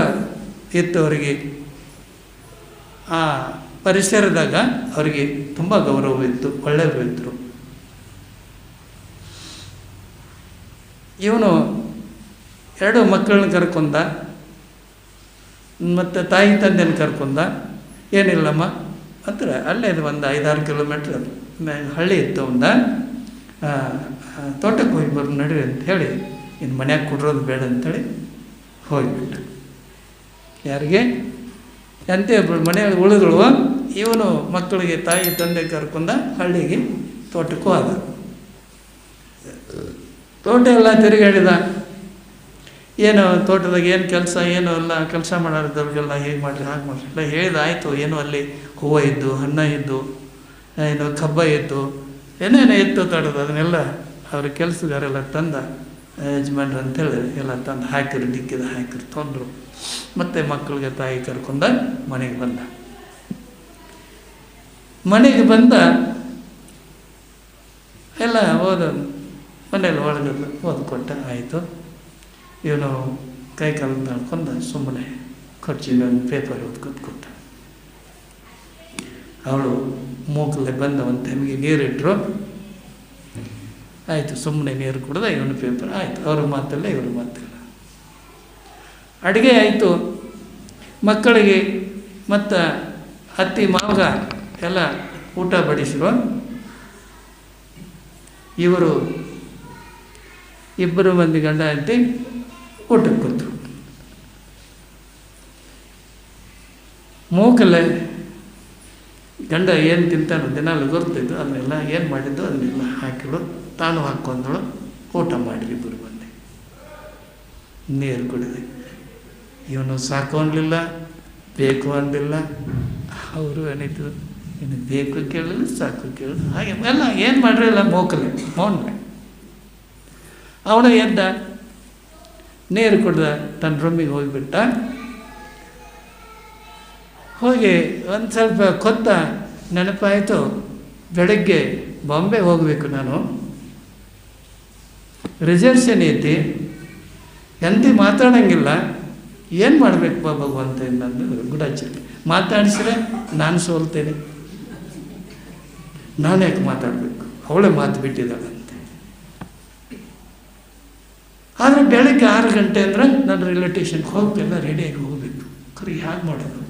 ಇತ್ತು ಅವರಿಗೆ. ಆ ಪರಿಸರದಾಗ ಅವರಿಗೆ ತುಂಬ ಗೌರವ ಇತ್ತು, ಒಳ್ಳೆಯವರು ಇದ್ದರು. ಇವನು 2 ಮಕ್ಕಳನ್ನ ಕರ್ಕೊಂಡ, ಮತ್ತು ತಾಯಿ ತಂದೆನ ಕರ್ಕೊಂಡ. ಏನಿಲ್ಲಮ್ಮ ಹತ್ರ ಅಲ್ಲೇ ಇದು ಒಂದು 5-6 ಕಿಲೋಮೀಟ್ರ್ ಹಳ್ಳಿ ಇತ್ತು. ತೋಟಕ್ಕೆ ಹೋಗಿ ಬರೋ ನಡ್ರಿ ಅಂತ ಹೇಳಿ, ಇನ್ನು ಮನ್ಯಾಗ ಕೊಡೋದು ಬೇಡ ಅಂಥೇಳಿ ಹೋಗಿಬಿಟ್ಟು. ಯಾರಿಗೆ ಎಂತ ಮನೆಯಲ್ಲಿ ಉಳಿದಳು. ಇವನು ಮಕ್ಕಳಿಗೆ ತಾಯಿ ತಂದೆ ಕರ್ಕೊಂಡ ಹಳ್ಳಿಗೆ ತೋಟಕ್ಕೂ ಆದ. ತೋಟ ಎಲ್ಲ ತಿರುಗಾಡಿದ. ಏನು ತೋಟದಾಗ ಏನು ಕೆಲಸ, ಏನೂ ಎಲ್ಲ ಕೆಲಸ ಮಾಡೋದವ್ರಿಗೆಲ್ಲ ಹೇಗೆ ಮಾಡಿರಿ ಹಾಗೆ ಮಾಡಿರಿ ಎಲ್ಲ ಹೇಳಿದ. ಆಯಿತು. ಏನೋ ಅಲ್ಲಿ ಹೂವು ಇದ್ದು, ಹಣ್ಣ ಇದ್ದು, ಏನೋ ಕಬ್ಬ ಇದ್ದು, ಏನೇನೋ ಇತ್ತು ತೋಟದ, ಅದನ್ನೆಲ್ಲ ಅವ್ರ ಕೆಲಸಗಾರೆಲ್ಲ ತಂದ ಯಜಮಾನ್ರು ಅಂತೇಳಿ ಎಲ್ಲ ತಂದು ಹಾಕಿರು, ಡಿಕ್ಕಿದ ಹಾಕಿರು, ತೊಂದರು. ಮತ್ತು ಮಕ್ಕಳಿಗೆ ತಾಯಿ ಕರ್ಕೊಂಡ ಮನೆಗೆ ಬಂದ. ಮನೆಗೆ ಬಂದ ಎಲ್ಲ ಮನೆಯಲ್ಲಿ ಒಳಗಲ್ಲ ಓದ್ಕೊಟ್ಟ. ಆಯಿತು. ಇವನು ಕೈ ಕಾಲು ನಡ್ಕೊಂಡು ಸುಮ್ಮನೆ ಖರ್ಚಿಗೆ ಒಂದು ಪೇಪರ್ ಓದ್ಕೊತ ಕೊಟ್ಟ. ಅವಳು ಮೂಕಲ್ಲೇ ಬಂದ ಒಂದು ತೆಮಿಗೆ ನೀರಿಟ್ಟರು. ಆಯಿತು. ಸುಮ್ಮನೆ ನೀರು ಕುಡ್ದ. ಇವನು ಪೇಪರ್ ಆಯಿತು. ಅವ್ರ ಮಾತಿಲ್ಲ, ಇವ್ರ ಮಾತಿಲ್ಲ. ಅಡುಗೆ ಆಯಿತು. ಮಕ್ಕಳಿಗೆ ಮತ್ತು ಅತ್ತಿ ಮಾವ ಎಲ್ಲ ಊಟ ಬಡಿಸಿರು. ಇವರು 2 ಮಂದಿ ಗಂಡ ಹೆಂಡತಿ ಊಟಕ್ಕೆ ಕೂತರು. ಮೂಕಲ್ಲೇ ಗಂಡ ಏನು ತಿಂತಾನೋ ದಿನಾಲು ಗೊತ್ತಿದ್ದು ಅದನ್ನೆಲ್ಲ ಏನು ಮಾಡಿದ್ದು ಅದನ್ನೆಲ್ಲ ಹಾಕಿಳು. ತಾನು ಹಾಕ್ಕೊಂಡಳು. ಊಟ ಮಾಡಿರಿ 2 ಮಂದಿ. ನೀರು ಕುಡಿದೆ. ಇವನು ಸಾಕು ಅನ್ನಲಿಲ್ಲ, ಬೇಕು ಅನ್ನಲಿಲ್ಲ. ಅವರು ಏನಿತ್ತು, ಇನ್ನು ಬೇಕು ಕೇಳಲಿಲ್ಲ, ಸಾಕು ಕೇಳಿಲ್ಲ. ಹಾಗೆ ಎಲ್ಲ ಏನು ಮಾಡ್ರಿಲ್ಲ. ಮೋಕಲೆ ಮೌನ. ಅವನು ಎದ್ದ, ನೀರು ಕುಡ್ದ, ತನ್ನ ರೂಮಿಗೆ ಹೋಗಿಬಿಟ್ಟ. ಹೋಗಿ ಒಂದು ಸ್ವಲ್ಪ ಕೊತ್ತ ನೆನಪಾಯಿತು, ಬೆಳಗ್ಗೆ ಬಾಂಬೆ ಹೋಗಬೇಕು, ನಾನು ರಿಸರ್ವೇಷನ್ ಐತಿ, ಎಂತ ಮಾತಾಡೋಂಗಿಲ್ಲ, ಏನು ಮಾಡಬೇಕು ಭಗವಂತ ನಂದು ಗುಡಾಚರಿ. ಮಾತಾಡಿಸಿದ್ರೆ ನಾನು ಸೋಲ್ತೇನೆ, ನಾನು ಯಾಕೆ ಮಾತಾಡಬೇಕು, ಅವಳೇ ಮಾತು ಬಿಟ್ಟಿದ್ದಾಳಂತೆ. ಆದರೆ ಬೆಳಗ್ಗೆ 6 ಗಂಟೆ ಅಂದರೆ ನಾನು ರೈಲ್ವೆ ಸ್ಟೇಷನ್ಗೆ ಹೋಗ್ತಿಲ್ಲ, ರೆಡಿಯಾಗಿ ಹೋಗಬೇಕು. ಖರೀ ಹೇಗೆ ಮಾಡೋದು?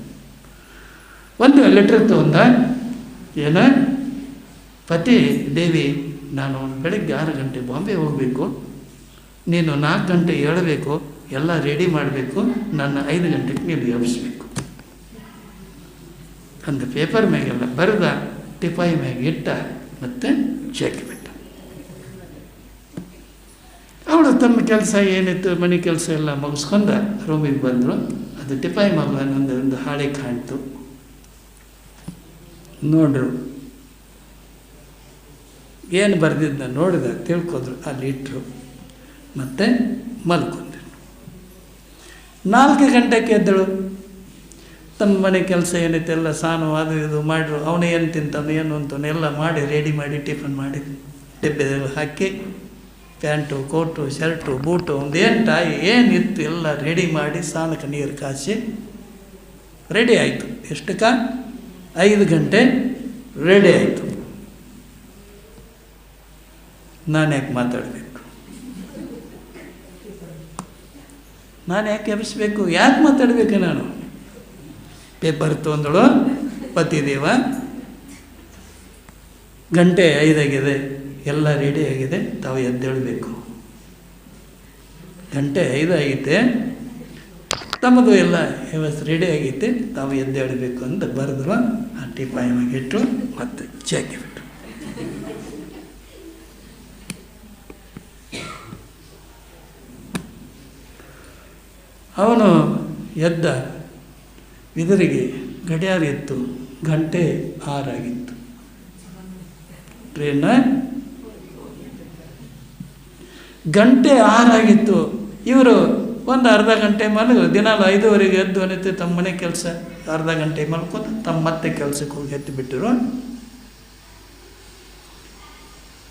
ಒಂದು ಲೆಟ್ರ್ ತೊಗೊಂಡ. ಏನ ಪತಿ ದೇವಿ, ನಾನು ಬೆಳಗ್ಗೆ 6 ಗಂಟೆ ಬಾಂಬೆ ಹೋಗಬೇಕು, ನೀನು 4 ಗಂಟೆ ಹೇಳಬೇಕು, ಎಲ್ಲ ರೆಡಿ ಮಾಡಬೇಕು, ನನ್ನ 5 ಗಂಟೆಗೆ ನೀವು ಎಬ್ಬಿಸ್ಬೇಕು. ಒಂದು ಪೇಪರ್ ಮ್ಯಾಗೆಲ್ಲ ಬರೆದ, ಟಿಪಾಯಿ ಮ್ಯಾಗೆ ಇಟ್ಟ, ಮತ್ತು ಚೆಕ್ ಬಿಟ್ಟ. ಅವಳು ತಮ್ಮ ಕೆಲಸ ಏನಿತ್ತು, ಮನೆ ಕೆಲಸ ಎಲ್ಲ ಮುಗಿಸ್ಕೊಂಡ ರೂಮಿಗೆ ಬಂದರು. ಅದು ಟಿಪಾಯಿ ಮಗ ಒಂದು ಹಾಳೆ ಕಾಣ್ತು. ನೋಡ್ರು, ಏನು ಬರೆದಿದ್ದ ನೋಡಿದ, ತಿಳ್ಕೊಂಡ್ರು, ಅಲ್ಲಿ ಇಟ್ಟರು, ಮತ್ತು ಮಲ್ಕೊಂಡ್ರು. 4 ಗಂಟೆಗೆ ಎದ್ದಳು. ತಮ್ಮ ಮನೆ ಕೆಲಸ ಏನೈತೆ ಎಲ್ಲ ಸಾನು ಅದು ಇದು ಮಾಡಿರು. ಅವನು ಏನು ತಿಂತಾನು ಏನು ಅಂತಾನು ಎಲ್ಲ ಮಾಡಿ ರೆಡಿ ಮಾಡಿ ಟಿಫನ್ ಮಾಡಿ ಡಬ್ಬೆಲ್ಲ ಹಾಕಿ, ಪ್ಯಾಂಟು ಕೋಟು ಶರ್ಟು ಬೂಟು ಒಂದು ಏನಿತ್ತು ಎಲ್ಲ ರೆಡಿ ಮಾಡಿ, ಸ್ನಾನಕ್ಕೆ ನೀರು ಕಾಸಿ ರೆಡಿ ಆಯಿತು. ಎಷ್ಟಕ್ಕ? 5 ಗಂಟೆ ರೆಡಿ ಆಯಿತು. ನಾನು ಯಾಕೆ ಮಾತಾಡಬೇಕು, ನಾನು ಯಾಕೆ ಎಬ್ಬಿಸ್ಬೇಕು, ಯಾಕೆ ಮಾತಾಡಬೇಕು? ನಾನು ಪೇಪರ್ ತೊಂದಳು. ಪತಿದೇವ, ಗಂಟೆ 5 ಆಗಿದೆ, ಎಲ್ಲ ರೆಡಿ ಆಗಿದೆ, ತಾವು ಎದ್ದೇಳಬೇಕು. ಗಂಟೆ 5 ಆಗೈತೆ, ತಮ್ಮದು ಎಲ್ಲ ವ್ಯವಸ್ಥೆ ರೆಡಿ ಆಗೈತೆ, ತಾವು ಎದ್ದೇಳಬೇಕು ಅಂತ ಬರೆದ್ರು. ಆ ಟಿಪಾಯಿಗೆ ಇಟ್ಟು ಮತ್ತೆ ಚೆಕ್ ಬಿಟ್ಟು. ಅವನು ಎದ್ದ. ಇದರಿಗೆ ಗಡಿಯಾರ ಇತ್ತು, ಗಂಟೆ 6 ಆಗಿತ್ತು. ಟ್ರೈನ ಗಂಟೆ 6 ಆಗಿತ್ತು. ಇವರು ಒಂದು ಅರ್ಧ ಗಂಟೆ ಮಲಗು, ದಿನಾಲು 5:15 ಎದ್ದು ಅನ್ನತ್ತೆ ತಮ್ಮ ಮನೆ ಕೆಲಸ, ಅರ್ಧ ಗಂಟೆ ಮಲ್ಕೊಂಡು ತಮ್ಮ ಮತ್ತೆ ಕೆಲಸಕ್ಕೆ ಹೋಗಿ ಎದ್ದು ಬಿಟ್ಟರು.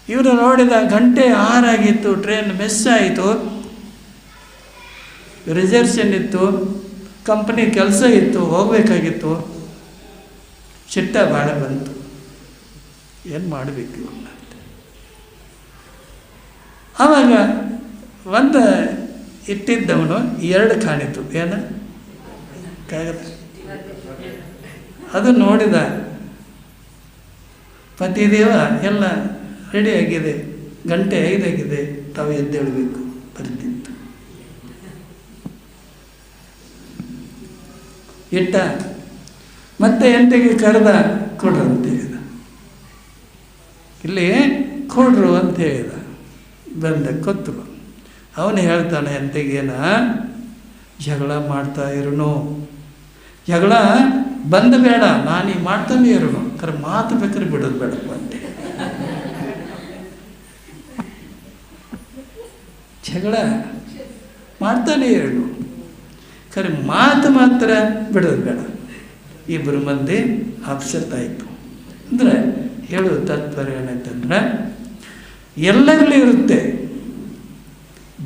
ಇವರು ನೋಡಿದ ಗಂಟೆ 6 ಆಗಿತ್ತು. ಟ್ರೈನ್ ಮಿಸ್ ಆಯಿತು. ರಿಸರ್ವೇಷನ್ ಇತ್ತು, ಕಂಪ್ನಿ ಕೆಲಸ ಇತ್ತು, ಹೋಗಬೇಕಾಗಿತ್ತು. ಚಿಟ್ಟ ಭಾಳ ಬಂತು. ಏನು ಮಾಡಬೇಕು ಅಂತ ಆವಾಗ ಒಂದು ಇಟ್ಟಿದ್ದವನು 2 ಕಾಣಿತು. ಏನು ಕಾಗದ ಅದು ನೋಡಿದ ಪತಿದೇವ ಎಲ್ಲ ರೆಡಿಯಾಗಿದೆ, ಗಂಟೆ 5 ಆಗಿದೆ, ತಾವು ಎದ್ದೇಳಬೇಕು ಬರ್ತಿತ್ತು. ಇಟ್ಟ ಮತ್ತೆ ಎಂಟೆಗೆ ಕರೆದ, ಕೊಡ್ರು ಅಂತ ಹೇಳಿದ. ಇಲ್ಲಿ ಕೊಡ್ರು ಅಂತ ಹೇಳಿದ. ಬಂದ ಕೊತ್ತರು. ಅವನು ಹೇಳ್ತಾನೆ ಎಂತೆಗೇನ, ಜಗಳ ಮಾಡ್ತಾ ಇರೋನು, ಜಗಳ ಬಂದ ಬೇಡ, ನಾನು ಮಾಡ್ತಾನೆ ಇರೋನು, ಕರೆ ಮಾತು ಬೇಕಾದ್ರೆ ಬಿಡೋದು ಬೇಡಪ್ಪ ಅಂತೆ. ಜಗಳ ಮಾಡ್ತಾನೆ ಇರೋನು, ಕರೆ ಮಾತು ಮಾತ್ರ ಬಿಡೋದು ಬೇಡ. ಇಬ್ಬರು ಮಂದಿ ಅಪ್ಸೆಟ್ ಆಯಿತು. ಅಂದರೆ ಹೇಳೋ ತಾತ್ಪರ್ಯ ಏನಂತಂದ್ರೆ, ಎಲ್ಲರಲ್ಲಿ ಇರುತ್ತೆ.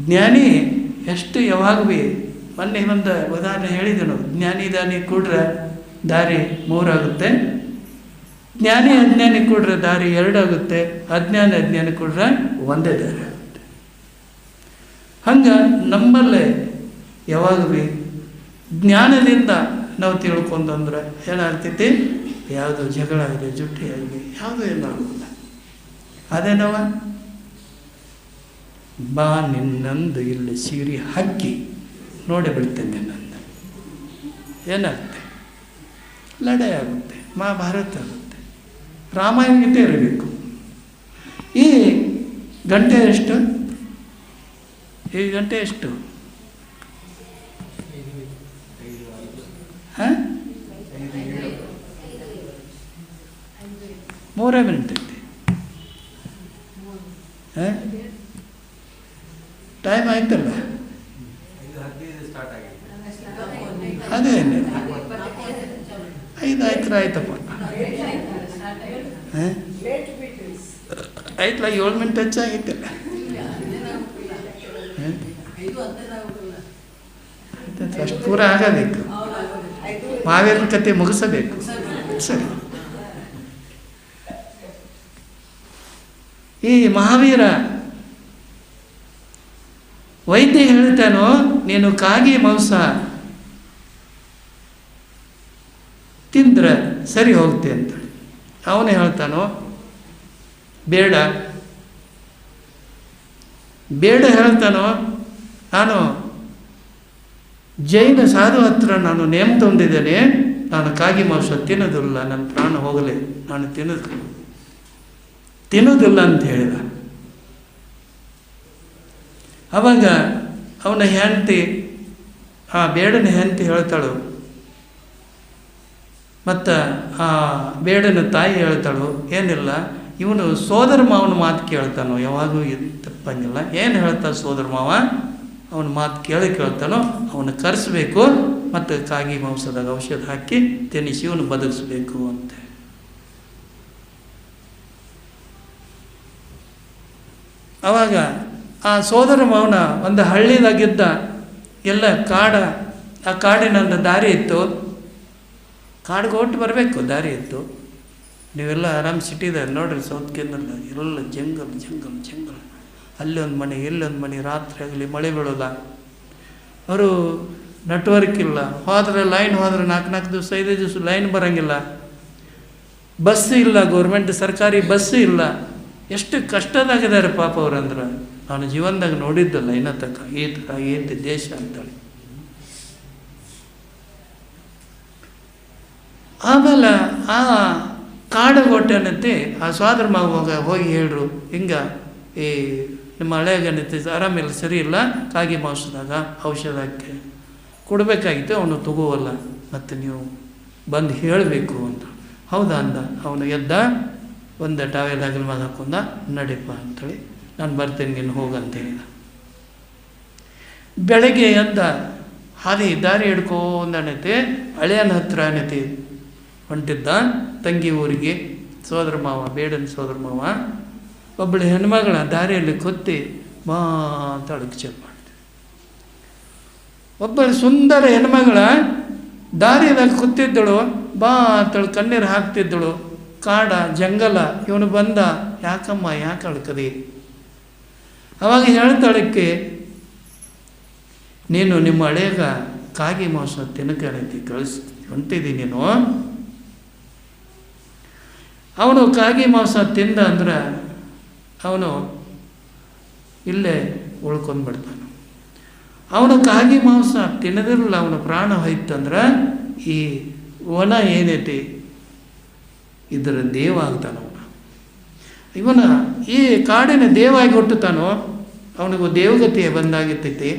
ಜ್ಞಾನಿ ಎಷ್ಟು ಯಾವಾಗ ಭೀ, ಮೊನ್ನೆ ಒಂದು ಉದಾಹರಣೆ ಹೇಳಿದನು, ಜ್ಞಾನಿ ದಾನಿ ಕೂಡ್ರೆ ದಾರಿ 3 ಆಗುತ್ತೆ, ಜ್ಞಾನಿ ಅಜ್ಞಾನಿ ಕೂಡ್ರೆ ದಾರಿ 2 ಆಗುತ್ತೆ, ಅಜ್ಞಾನಿ ಕೂಡ್ರೆ ಒಂದೇ ದಾರಿ ಆಗುತ್ತೆ. ಹಂಗೆ ನಮ್ಮಲ್ಲೇ ಯಾವಾಗ ಭೀ ಜ್ಞಾನದಿಂದ ನಾವು ತಿಳ್ಕೊಂಡ್ರೆ ಏನಾಗ್ತೈತಿ, ಯಾವುದು ಜಗಳ ಆಗಲಿ, ಜುಟ್ಟಿ ಆಗಲಿ, ಯಾವುದೂ ಏನಾಗೋಲ್ಲ. ಅದೇನವ, ಬಾ ನಿನ್ನಂದು ಇಲ್ಲಿ ಸೀರೆ ಹಾಕಿ ನೋಡಿ ಬಿಡ್ತೇನೆ ನಂದು, ಏನಾಗುತ್ತೆ, ಲಡಾಯಿ ಆಗುತ್ತೆ, ಮಹಾಭಾರತ ಆಗುತ್ತೆ, ರಾಮಾಯಣ ಗೀತೆ ಇರಬೇಕು. ಈ ಗಂಟೆ ಎಷ್ಟು, ಈ ಗಂಟೆ ಎಷ್ಟು, ಹಾಂ 3 ಮಿನಿಟ್ ಐತಿ. ಹಾಂ ಟೈಮ್ ಆಯ್ತಲ್ಲ, ಅದೇನಿಲ್ಲ, 5 ಆಯ್ತಪ್ಪ. ಹಾಂ ಆಯ್ತಲ್ಲ, 7 ಮಿನಿಟ್ ಹೆಚ್ಚಾಗಿತ್ತಲ್ಲ. ಅಷ್ಟು ಪೂರ ಆಗಬೇಕು, ಮಾವೇರನ ಕತೆ ಮುಗಿಸಬೇಕು. ಸರಿ, ಈ ಮಹಾವೀರ ವೈದ್ಯ ಹೇಳ್ತಾನೋ, ನೀನು ಕಾಗಿ ಮಾಂಸ ತಿಂದ್ರೆ ಸರಿ ಹೋಗುತ್ತೆ ಅಂತ. ಅವನು ಹೇಳ್ತಾನೋ ಬೇಡ, ಹೇಳ್ತಾನೋ ನಾನು ಜೈನ ಸಾಧು ಹತ್ರ ನಾನು ನೇಮ ತಂದಿದ್ದೇನೆ, ನಾನು ಕಾಗಿ ಮಾಂಸ ತಿನ್ನೋದಿಲ್ಲ, ನನ್ನ ಪ್ರಾಣ ಹೋಗಲಿ, ನಾನು ತಿನ್ನೋದಿಲ್ಲ ಅಂತ ಹೇಳಿದ. ಅವಾಗ ಅವನ ಹೆಂಡತಿ, ಆ ಬೇಡನ ಹೆಂಡತಿ ಹೇಳ್ತಾಳು, ಮತ್ತು ಆ ಬೇಡನ ತಾಯಿ ಹೇಳ್ತಾಳು, ಏನಿಲ್ಲ ಇವನು ಸೋದರ ಮಾವನ ಮಾತು ಕೇಳ್ತಾನೋ, ಯಾವಾಗೂ ತಪ್ಪಂಗಿಲ್ಲ. ಏನು ಹೇಳ್ತಾನೆ ಸೋದರ ಮಾವ, ಅವನ ಮಾತು ಕೇಳ್ತಾನೋ ಅವನು ಕರೆಸಬೇಕು, ಮತ್ತು ಕಾಗಿ ಮಾಂಸದಾಗ ಔಷಧ ಹಾಕಿ ತಿನ್ನಿಸಿ ಇವನು ಬದುಕಿಸ್ಬೇಕು ಅಂತ. ಆವಾಗ ಆ ಸೋದರ ಮಾವನ ಒಂದು ಹಳ್ಳಿದಾಗಿದ್ದ ಎಲ್ಲ ಆ ಕಾಡಿನ ದಾರಿ ಇತ್ತು, ಕಾಡಿಗೆ ಹೊಟ್ಟು ಬರಬೇಕು ದಾರಿ ಇತ್ತು. ನೀವೆಲ್ಲ ಆರಾಮ್ ಸಿಟಿದಾಗ ನೋಡ್ರಿ, ಸೌತ್ ಕೇರಳ ಎಲ್ಲ ಜಂಗಲ್, ಅಲ್ಲೊಂದು ಮನೆ ಇಲ್ಲೊಂದು ಮನೆ, ರಾತ್ರಿ ಆಗಲಿ ಮಳೆ ಬೀಳೋಲ್ಲ, ಅವರು ನೆಟ್ವರ್ಕ್ ಇಲ್ಲ, ಹೋದ್ರೆ ಲೈನ್ ಹೋದ್ರೆ 4 ದಿವಸ 5 ದಿವಸ ಲೈನ್ ಬರೋಂಗಿಲ್ಲ, ಬಸ್ ಇಲ್ಲ, ಗೌರ್ಮೆಂಟ್ ಸರ್ಕಾರಿ ಬಸ್ ಇಲ್ಲ. ಎಷ್ಟು ಕಷ್ಟದಾಗಿದ್ದಾರೆ ಪಾಪ ಅವ್ರಂದ್ರೆ. ನಾನು ಜೀವನದಾಗ ನೋಡಿದ್ದಲ್ಲ ಇನ್ನ ತಕ್ಕ ಈ ಥರ ಏತಿ ದೇಶ ಅಂತೇಳಿ. ಆಮೇಲೆ ಆ ಕಾಡುಗೊಟ್ಟೆನಂತೆ ಆ ಸೋದರ ಮಾವ ಹೋಗಿ ಹೇಳ್ರು, ಹಿಂಗೆ ಈ ನಿಮ್ಮ ಹಳೆಗನೈತಿ ಆರಾಮಿಲ್ಲ, ಸರಿ ಇಲ್ಲ, ಕಾಗಿ ಮಾಂಸದಾಗ ಔಷಧ ಹಾಕಿ ಕೊಡಬೇಕಾಗಿತ್ತು, ಅವನು ತಗೋವಲ್ಲ, ಮತ್ತು ನೀವು ಬಂದು ಹೇಳಬೇಕು ಅಂತ. ಹೌದಾ ಅಂದ. ಅವನು ಎದ್ದ, ಒಂದು ಟಾವೆಲ್ ಹಗಲ್ ಮ್ಯಾಗ ಹಾಕೊಂಡ, ನಡಿಪ ಅಂಥೇಳಿ, ನಾನು ಬರ್ತೇನೆ, ನೀನು ಹೋಗಂತ ಹೇಳಿದ. ಬೆಳಗ್ಗೆ ಎದ್ದ, ದಾರಿ ಹಿಡ್ಕೊಂಡನೈತಿ, ಹಳೆಯನ ಹತ್ರ ಏನೈತಿ ಹೊಂಟಿದ್ದ ತಂಗಿ ಊರಿಗೆ. ಸೋದರ ಮಾವ, ಬೇಡನ ಸೋದರ ಮಾವ ಒಬ್ಬಳು ಹೆಣ್ಮಗಳ ದಾರಿಯಲ್ಲಿ ಕೊತ್ತಿ ಮಾತಾಡೋಕ್ಕೆ ಚಾಲು ಮಾಡಿದೆ. ಒಬ್ಬಳು ಸುಂದರ ಹೆಣ್ಮಗಳ ದಾರಿಯಾದಾಗ ಕೂತಿದ್ದಳು, ಅಂತೇಳಿ ಕಣ್ಣೀರು ಹಾಕ್ತಿದ್ದಳು. ಕಾಡ ಜಂಗಲ, ಇವನು ಬಂದ, ಯಾಕಮ್ಮ ಯಾಕೆ ಅಳ್ಕದಿ? ಅವಾಗ ಹೇಳ್ತಾಳಕ್ಕೆ, ನೀನು ನಿಮ್ಮ ಹಳೆಯ ಕಾಗಿ ಮಾಂಸ ತಿನ್ನಕಿ ಹೊಂಟಿದ್ದೀನಿ ನೀನು. ಅವನು ಕಾಗಿ ಮಾಂಸ ತಿಂದ ಅಂದ್ರೆ ಅವನು ಇಲ್ಲೇ ಉಳ್ಕೊಂಡ್ಬಿಡ್ತಾನೆ. ಅವನು ಕಾಗಿ ಮಾಂಸ ತಿನ್ನದಿರಲ್ಲ, ಅವನ ಪ್ರಾಣ ಹೋಯ್ತಂದ್ರೆ ಈ ವನ ಏನೈತಿ ಇದರ ದೇವ ಆಗ್ತಾನ. ಇವನ ಈ ಕಾಡಿನ ದೇವಾಗಿ ಹುಟ್ಟುತ್ತಾನೋ ಅವನಿಗೂ ದೇವಗತಿಯ ಬಂದಾಗಿರ್ತೈತಿ.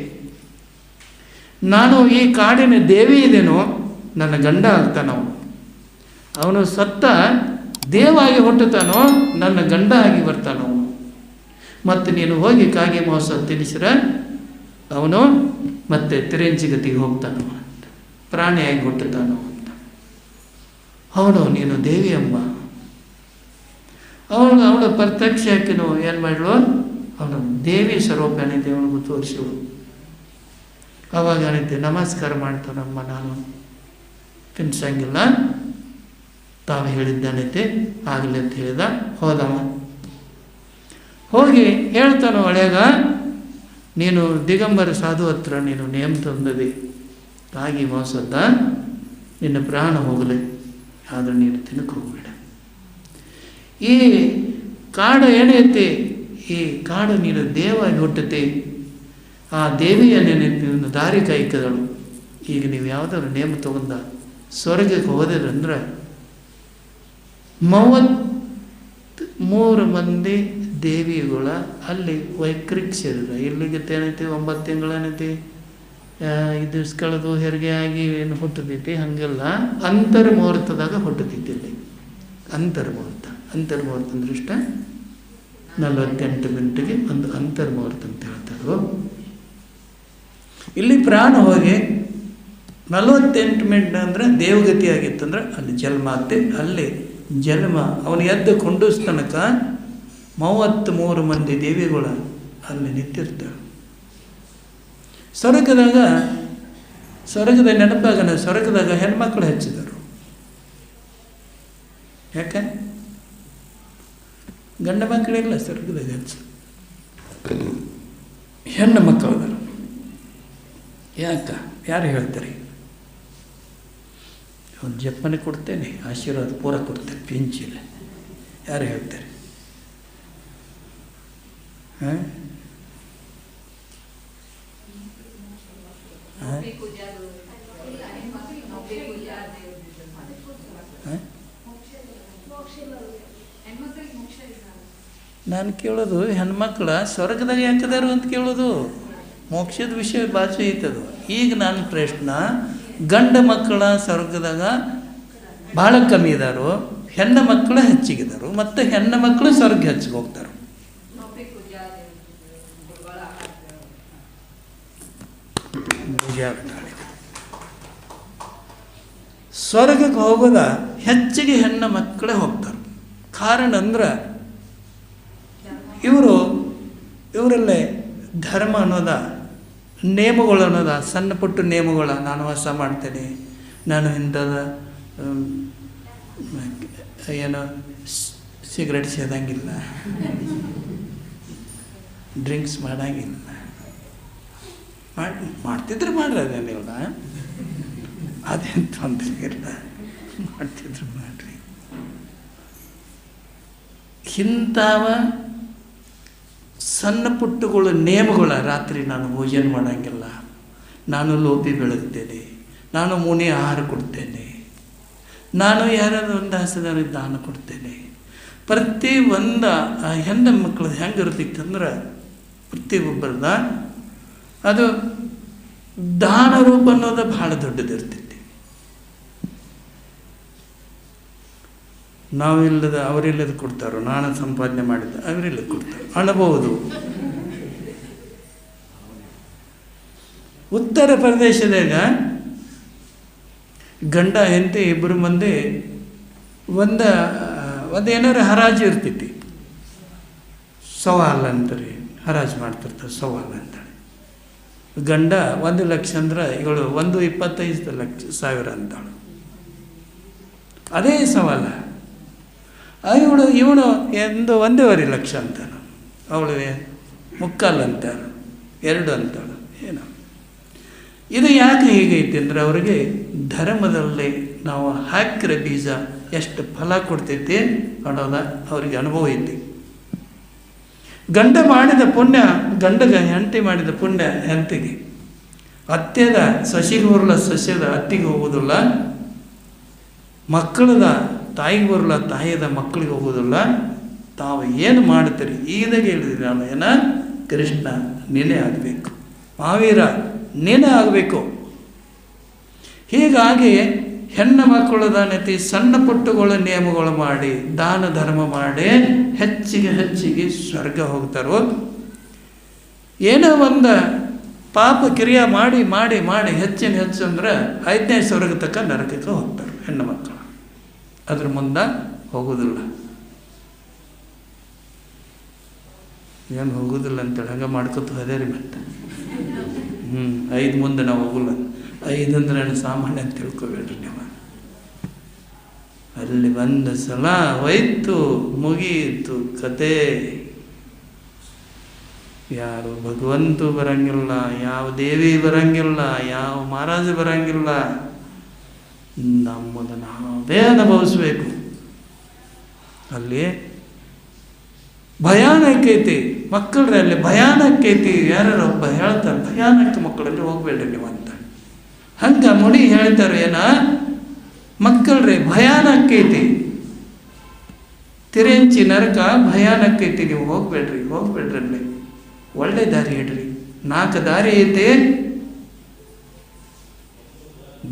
ನಾನು ಈ ಕಾಡಿನ ದೇವಿ ಇದೇನೋ ನನ್ನ ಗಂಡ ಆಗ್ತಾನವನು. ಅವನು ಸತ್ತ ದೇವಾಗಿ ಹುಟ್ಟುತ್ತಾನೋ ನನ್ನ ಗಂಡ ಆಗಿ ಬರ್ತಾನವನು. ಮತ್ತು ನೀನು ಹೋಗಿ ಕಾಗೆ ಮಾಂಸ ತಿನ್ನಿಸಿರ ಅವನು ಮತ್ತೆ ತಿರಂಚಿಗತಿಗೆ ಹೋಗ್ತಾನೋ ಅಂತ, ಪ್ರಾಣಿಯಾಗಿ ಹುಟ್ಟುತ್ತಾನೋ ಅಂತ. ಅವನು ನೀನು ದೇವಿ ಎಂಬ ಅವಳು ಪ್ರತ್ಯಕ್ಷ ಹಾಕಿನು ಏನು ಮಾಡಲು ಅವನು ದೇವಿ ಸ್ವರೂಪ ಏನಿದೆ ಅವನಿಗೂ ತೋರಿಸಿಳು. ಅವಾಗ ಏನಿದೆ ನಮಸ್ಕಾರ ಮಾಡ್ತಾನಮ್ಮ, ನಾನು ತಿನ್ಸಂಗಿಲ್ಲ, ತಾವು ಹೇಳಿದ್ದಾನೈತೆ ಆಗಲಿ ಅಂತ ಹೇಳಿದ. ಹೋದವ ಹೋಗಿ ಹೇಳ್ತಾನೋ ಒಳ್ಳೆಗ, ನೀನು ದಿಗಂಬರ ಸಾಧು ಹತ್ರ ನೀನು ನೇಮ ತಂದದಿ, ಕಾಗಿ ಮಾಂಸದ ನಿನ್ನ ಪ್ರಾಣ ಹೋಗಲಿ, ಆದರೆ ನೀನು ತಿನ್ನಕ್ಕೆ ಹೋಗಬೇಡ. ಈ ಕಾಡು ಏನೈತಿ, ಈ ಕಾಡು ನೀನು ದೇವಾಗಿ ಹುಟ್ಟತಿ, ಆ ದೇವಿಯನ್ನೇನೈತಿ ದಾರಿ ಕಾಯ್ಕದಳು. ಈಗ ನೀವು ಯಾವುದಾದ್ರು ನೇಮ ತಗೊಂಡ ಸ್ವರ್ಗಕ್ಕೆ ಹೋದಿರಂದ್ರೆ 33 ಮಂದಿ ದೇವಿಗಳ ಅಲ್ಲಿ ವೈಕ್ರಿಕ್ ಶರೀರ. ಇಲ್ಲಿಗೆ ಏನೈತಿ 9 ತಿಂಗಳೇನೈತಿ, ಇದು ಕಳೆದು ಹೆರಿಗೆ ಆಗಿ ಏನು ಹುಟ್ಟತೈತಿ, ಹಾಗೆಲ್ಲ ಅಂತರ್ಮುಹೂರ್ತದಾಗ ಹುಟ್ಟತೈತಿ. ಇಲ್ಲಿ ಅಂತರ್ಮುಹೂರ್ತ ಅಂದ್ರೆ ಇಷ್ಟ 48 ಗಂಟೆಗೆ ಒಂದು ಅಂತರ್ಮುಹೂರ್ತ ಅಂತ ಹೇಳ್ತಾರೆ. ಇಲ್ಲಿ ಪ್ರಾಣ ಹೋಗಿ 48 ಮಿನಿಟ್ ಅಂದರೆ ದೇವಗತಿ ಆಗಿತ್ತಂದ್ರೆ ಅಲ್ಲಿ ಜನ್ಮ ಆಗ್ತಿ. ಅಲ್ಲಿ ಜನ್ಮ ಅವನು ಎದ್ದು ಕೊಂಡಸ್ತನಕ 33 ಮಂದಿ ದೇವಿಗಳು ಅಲ್ಲಿ ನಿಂತಿರ್ತಾಳೆ. ಸ್ವರ್ಗದ ನೆನಪಾಗನ ಸ್ವರ್ಗದಾಗ ಹೆಣ್ಮಕ್ಳು ಹೆಚ್ಚಿದರು. ಯಾಕೆ ಗಂಡ ಮಕ್ಕಳಿಲ್ಲ, ಸ್ವರ್ಗದಾಗ ಹೆಚ್ಚು ಹೆಣ್ಣು ಮಕ್ಕಳದರು. ಯಾರು ಹೇಳ್ತಾರೆ? ಒಂದು ಜಪ್ಪನೆ ಕೊಡ್ತೇನೆ, ಆಶೀರ್ವಾದ ಪೂರ ಕೊಡ್ತೇನೆ, ಪಿಂಚಿಲ್ಲ. ಯಾರು ಹೇಳ್ತಾರೆ? ನಾನು ಕೇಳೋದು ಹೆಣ್ಮಕ್ಳ ಸ್ವರ್ಗದಾಗ ಯಾಕದಾರು ಅಂತ ಕೇಳೋದು. ಮೋಕ್ಷದ ವಿಷಯ ಭಾಷೆ ಐತದು. ಈಗ ನಾನು ಪ್ರಶ್ನೆ, ಗಂಡ ಮಕ್ಕಳ ಸ್ವರ್ಗದಾಗ ಭಾಳ ಕಮ್ಮಿ ಇದ್ದಾರೋ, ಹೆಣ್ಣು ಮಕ್ಕಳು ಹೆಚ್ಚಿಗಿದ್ದಾರೋ, ಮತ್ತು ಹೆಣ್ಣು ಮಕ್ಕಳು ಸ್ವರ್ಗ ಹೆಚ್ಚಿಗೆ ಹೋಗ್ತಾರೆ. ಸ್ವರ್ಗಕ್ಕೆ ಹೋಗೋದ ಹೆಚ್ಚಿಗೆ ಹೆಣ್ಣು ಮಕ್ಕಳೇ ಹೋಗ್ತಾರೆ. ಕಾರಣ ಅಂದ್ರೆ ಇವರಲ್ಲೇ ಧರ್ಮ ಅನ್ನೋದ, ನೇಮಗಳು ಅನ್ನೋದ, ಸಣ್ಣ ಪುಟ್ಟ ನೇಮಗಳ. ನಾನು ವಾಸ ಮಾಡ್ತೇನೆ, ನಾನು ಇಂಥದ ಏನೋ ಸಿಗರೇಟ್ ಸೇದಂಗಿಲ್ಲ, ಡ್ರಿಂಕ್ಸ್ ಮಾಡಂಗಿಲ್ಲ. ಮಾಡ್ತಿದ್ರೆ ಮಾಡ್ರಿ, ಅದೇನಿಲ್ಲ, ಅದೇನು ತೊಂದರೆ ಇಲ್ಲ, ಮಾಡ್ತಿದ್ರು ಮಾಡ್ರಿ. ಇಂಥವ ಸಣ್ಣ ಪುಟ್ಟಗಳ ನೇಮಗಳ. ರಾತ್ರಿ ನಾನು ಭೋಜನ ಮಾಡೋಂಗಿಲ್ಲ, ನಾನು ಲೋಪಿ ಬೆಳಗ್ತೇನೆ, ನಾನು ಮುನಿ ಆಹಾರ ಕೊಡ್ತೇನೆ, ನಾನು ಯಾರಾದ್ರೂ ಒಂದು ಹಸದವ್ರಿಗೆ ದಾನ ಕೊಡ್ತೇನೆ. ಪ್ರತಿ ಒಂದು ಹೆಣ್ಣು ಮಕ್ಕಳು ಹೆಂಗಿರ್ತಿತ್ತಂದ್ರೆ ಪ್ರತಿಯೊಬ್ಬರದ ಅದು ದಾನ ರೂಪ ಅನ್ನೋದು ಭಾಳ ದೊಡ್ಡದಿರ್ತೈತಿ. ನಾವಿಲ್ಲದ ಅವರಿಲ್ಲದ ಕೊಡ್ತಾರೋ, ನಾನು ಸಂಪಾದನೆ ಮಾಡಿದ್ದೆ ಅವರಿಲ್ಲದ ಕೊಡ್ತಾರೆ ಅನ್ನಬಹುದು. ಉತ್ತರ ಪ್ರದೇಶದಾಗ ಗಂಡ ಹೆಂಡತಿ ಇಬ್ಬರು ಮಂದಿ ಒಂದು ಏನಾರು ಹರಾಜು ಇರ್ತೈತಿ. ಸವಾಲ್ ಅಂತಾರೆ, ಹರಾಜು ಮಾಡ್ತಿರ್ತಾರೆ, ಸವಾಲ್ ಅಂತಾಳೆ. ಗಂಡ 1 ಲಕ್ಷ ಅಂದ್ರೆ ಇವಳು 1,25,000 ಅಂತಾಳು. ಅದೇ ಸವಾಲ. ಇವನು 1.5 ಲಕ್ಷ ಅಂತಾನು, ಅವಳು 3/4 ಅಂತಾಳು, 2 ಅಂತಾಳು. ಏನೋ ಇದು ಯಾಕೆ ಹೀಗೈತಿ ಅಂದರೆ ಅವರಿಗೆ ಧರ್ಮದಲ್ಲಿ ನಾವು ಹಾಕಿರೋ ಬೀಜ ಎಷ್ಟು ಫಲ ಕೊಡ್ತೈತಿ ಅನ್ನೋದ ಅವ್ರಿಗೆ ಅನುಭವ ಐತಿ. ಗಂಡ ಮಾಡಿದ ಪುಣ್ಯ ಗಂಡಗೆ, ಹೆಂಡತಿ ಮಾಡಿದ ಪುಣ್ಯ ಹೆಂಡತಿಗೆ, ಅತ್ತೆದ ಸಸಿಗೆ ಬರಲ್ಲ ಸಸ್ಯದ ಅತ್ತಿಗೆ ಹೋಗೋದಿಲ್ಲ, ಮಕ್ಕಳದ ತಾಯಿಗೆ ಬರಲ್ಲ ತಾಯಿಯದ ಮಕ್ಕಳಿಗೆ ಹೋಗೋದಿಲ್ಲ. ತಾವು ಏನು ಮಾಡ್ತೀರಿ ಈಗದಾಗೆ ಹೇಳಿದ್ರಿ, ನಾನು ಏನ ಕೃಷ್ಣ ನೀನೇ ಆಗಬೇಕು, ಮಹಾವೀರ ನೀನೇ ಆಗಬೇಕು. ಹೀಗಾಗಿ ಹೆಣ್ಣು ಮಕ್ಕಳದ ನೆತಿ ಸಣ್ಣ ಪುಟ್ಟಗಳ ನಿಯಮಗಳು ಮಾಡಿ ದಾನ ಧರ್ಮ ಮಾಡಿ ಹೆಚ್ಚಿಗೆ ಸ್ವರ್ಗ ಹೋಗ್ತಾರೋ. ಏನೋ ಒಂದು ಪಾಪ ಕ್ರಿಯೆ ಮಾಡಿ ಮಾಡಿ ಮಾಡಿ ಹೆಚ್ಚು ಅಂದ್ರೆ 5ನೇ ಸ್ವರ್ಗ ತಕ್ಕ ನರಕಕ್ಕೆ ಹೋಗ್ತಾರೆ ಹೆಣ್ಣು ಮಕ್ಕಳು. ಅದ್ರ ಮುಂದೆ ಹೋಗೋದಿಲ್ಲ. ಏನು ಹೋಗೋದಿಲ್ಲ ಅಂತೇಳಿ ಹಂಗೆ ಮಾಡ್ಕೊತ ಹೋದೇ ರೀ. ಮತ್ತೆ 5 ಮುಂದೆ ನಾವು ಹೋಗಲ್ಲ. 5 ಅಂದ್ರೆ ನಾನು ಸಾಮಾನ್ಯ ಅಂತ ತಿಳ್ಕೊಬೇಡ್ರಿ ನೀವು. ಅಲ್ಲಿ ಬಂದ ಸಲ ಹೋಯ್ತು, ಮುಗಿಯಿತು ಕತೆ. ಯಾರು ಭಗವಂತ ಬರಂಗಿಲ್ಲ, ಯಾವ ದೇವಿ ಬರಂಗಿಲ್ಲ, ಯಾವ ಮಹಾರಾಜ ಬರಂಗಿಲ್ಲ. ನಮ್ಮದು ನಾವೇ ಅನುಭವಿಸ್ಬೇಕು. ಅಲ್ಲಿ ಭಯಾನಕ ಐತಿ ಮಕ್ಕಳ್ರಿ, ಅಲ್ಲಿ ಭಯಾನಕ ಐತಿ. ಯಾರು ಒಬ್ಬ ಹೇಳ್ತಾರೆ ಭಯಾನಕ ಮಕ್ಕಳಲ್ಲಿ ಹೋಗ್ಬೇಡ್ರಿ ನೀವು ಅಂತ. ಹಂಗ ಮುಡಿ ಹೇಳ್ತಾರೆ ಏನ ಮಕ್ಕಳ್ರಿ ಭಯಾನಕ ಐತಿ, ತಿರೆಂಚಿ ನರಕ ಭಯಾನಕ ಐತಿ, ನೀವು ಹೋಗ್ಬೇಡ್ರಿ ಅಲ್ಲಿ. ಒಳ್ಳೆ ದಾರಿ ಹೇಳ್ರಿ. 4 ದಾರಿ ಐತಿ.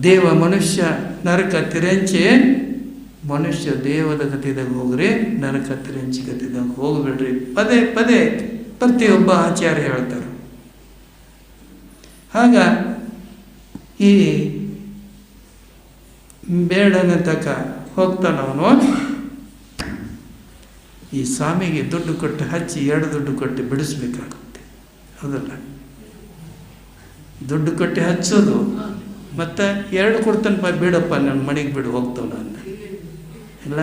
ದೇವ ಮನುಷ್ಯ ನರಕ ತಿರೆಂಚಿ, ಮನುಷ್ಯ ದೇವದ ಗತಿದಾಗ ಹೋಗ್ರಿ, ನರಕ ತಿರೆಂಚಿ ಗತಿದಾಗ ಹೋಗ್ಬೇಡ್ರಿ. ಪದೇ ಪ್ರತಿಯೊಬ್ಬ ಆಚಾರ್ಯ ಹೇಳ್ತಾರೆ. ಆಗ ಈ ಬೇಡನ ತಕ ಹೋಗ್ತಾನವನು. ಈ ಸ್ವಾಮಿಗೆ ದುಡ್ಡು ಕೊಟ್ಟು ಹಚ್ಚಿ 2 ದುಡ್ಡು ಕೊಟ್ಟು ಬಿಡಿಸ್ಬೇಕಾಗುತ್ತೆ, ಹೌದಲ್ಲ? ದುಡ್ಡು ಕೊಟ್ಟು ಹಚ್ಚೋದು ಮತ್ತು 2 ಕೊಡ್ತಾನಪ್ಪ, ಬಿಡಪ್ಪ ನನ್ನ ಮನೆಗೆ ಬಿಡು ಹೋಗ್ತಾವ ನಾನು ಇಲ್ಲ.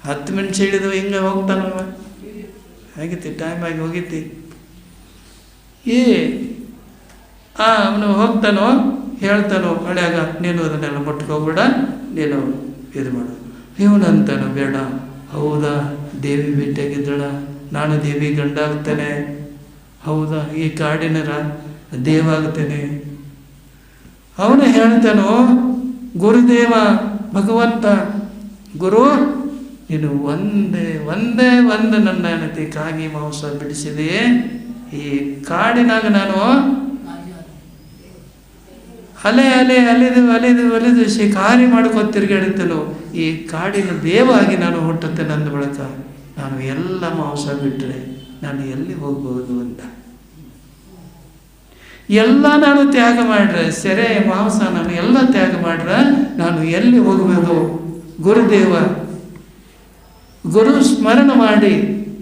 10 ಮಿನಿಟ್ ಹೇಳಿದವ ಹಿಂಗೆ ಹೋಗ್ತಾನವ. ಆಗೈತಿ, ಟೈಮ್ ಆಗಿ ಹೋಗೈತಿ. ಅವನು ಹೋಗ್ತಾನೋ ಹೇಳ್ತಾನೋ ಹಳ್ಯಾಗ, ನೀನು ಅದನ್ನೆಲ್ಲ ಮುಟ್ಕೋಬೇಡ, ನೀನು ಇದು ಮಾಡು. ಇವನಂತಾನು ಬೇಡ, ಹೌದಾ ದೇವಿ ಭೇಟಿಯಾಗಿದ್ದಳ, ನಾನು ದೇವಿ ಗಂಡ ಆಗ್ತೇನೆ, ಹೌದಾ ಈ ಕಾಡಿನರ ದೇವ ಆಗ್ತೇನೆ. ಅವನು ಹೇಳ್ತಾನೋ ಗುರುದೇವ ಭಗವಂತ, ಗುರು ನೀನು ಒಂದೇ ನನ್ನ ಹೆಂಡತಿ ಕಾಗಿ ಮಾಂಸ ಬಿಡಿಸಿದೆ. ಈ ಕಾಡಿನಾಗ ನಾನು ಅಲೆದು ಶಿಕಾರಿ ಮಾಡ್ಕೊಂಡು ತಿರುಗಾಡುತ್ತೇನೋ, ಈ ಕಾಡಿನ ದೇವ ಆಗಿ ನಾನು ಹುಟ್ಟುತ್ತೇನೆ. ಅಂದ ಬಳಿಕ ನಾನು ಎಲ್ಲ ಮಾಂಸ ಬಿಟ್ಟರೆ ನಾನು ಎಲ್ಲಿ ಹೋಗ್ಬೋದು ಅಂತ. ಎಲ್ಲ ನಾನು ತ್ಯಾಗ ಮಾಡ್ರೆ, ಸೆರೆ ಮಾಂಸ ನಾನು ಎಲ್ಲ ತ್ಯಾಗ ಮಾಡ್ರೆ ನಾನು ಎಲ್ಲಿ ಹೋಗಬೇಕು? ಗುರುದೇವ, ಗುರು ಸ್ಮರಣ ಮಾಡಿ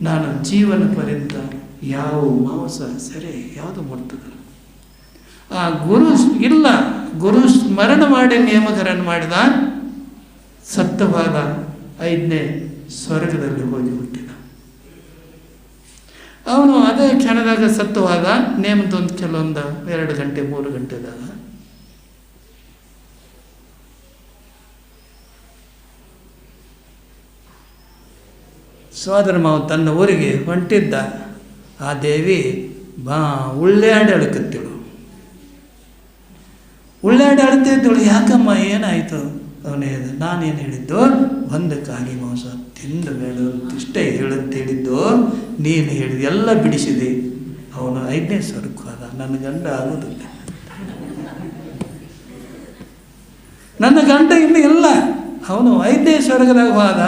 ನಾನು ಜೀವನ ಪರ್ಯಂತ ಯಾವ ಮಾಂಸ ಸೆರೆ ಯಾವುದು ಮುಟ್ತದಲ್ಲ. ಆ ಗುರು ಸ್ಮರಣ ಮಾಡಿ ನೇಮಕರಣ ಮಾಡಿದ, ಸತ್ತವಾದ 5ನೇ ಸ್ವರ್ಗದಲ್ಲಿ ಹೋಗಿ ಹುಟ್ಟಿದ. ಅವನು ಅದೇ ಕ್ಷಣದಾಗ ಸತ್ತವಾದ. ನೇಮದೊಂದು ಕೆಲವೊಂದು 2 ಗಂಟೆ 3 ಗಂಟೆದಾಗ ಸೋದರ ಮಾವ ತನ್ನ ಊರಿಗೆ ಹೊಂಟಿದ್ದ. ಆ ದೇವಿ ಉಳ್ಳಾಡಿ ಅಳ್ತಿದ್ದಳು. ಯಾಕಮ್ಮ ಏನಾಯಿತು? ಅವನೇ ನಾನೇನು ಹೇಳಿದ್ದು, ಒಂದು ಕಾಗಿ ಮಾಂಸ ತಿಂದ ಬೇಡ ಇಷ್ಟೇ ಹೇಳಂತೇಳಿದ್ದು, ನೀನು ಹೇಳಿದ ಎಲ್ಲ ಬಿಡಿಸಿದೆ. ಅವನು 5ನೇ ಸ್ವರ್ಗ ಆದ. ನನ್ನ ಗಂಡ ಆಗೋದಿಲ್ಲ, ನನ್ನ ಗಂಡ ಇನ್ನೂ ಇಲ್ಲ. ಅವನು 5ನೇ ಸ್ವರ್ಗದಾಗ ಹೋದ.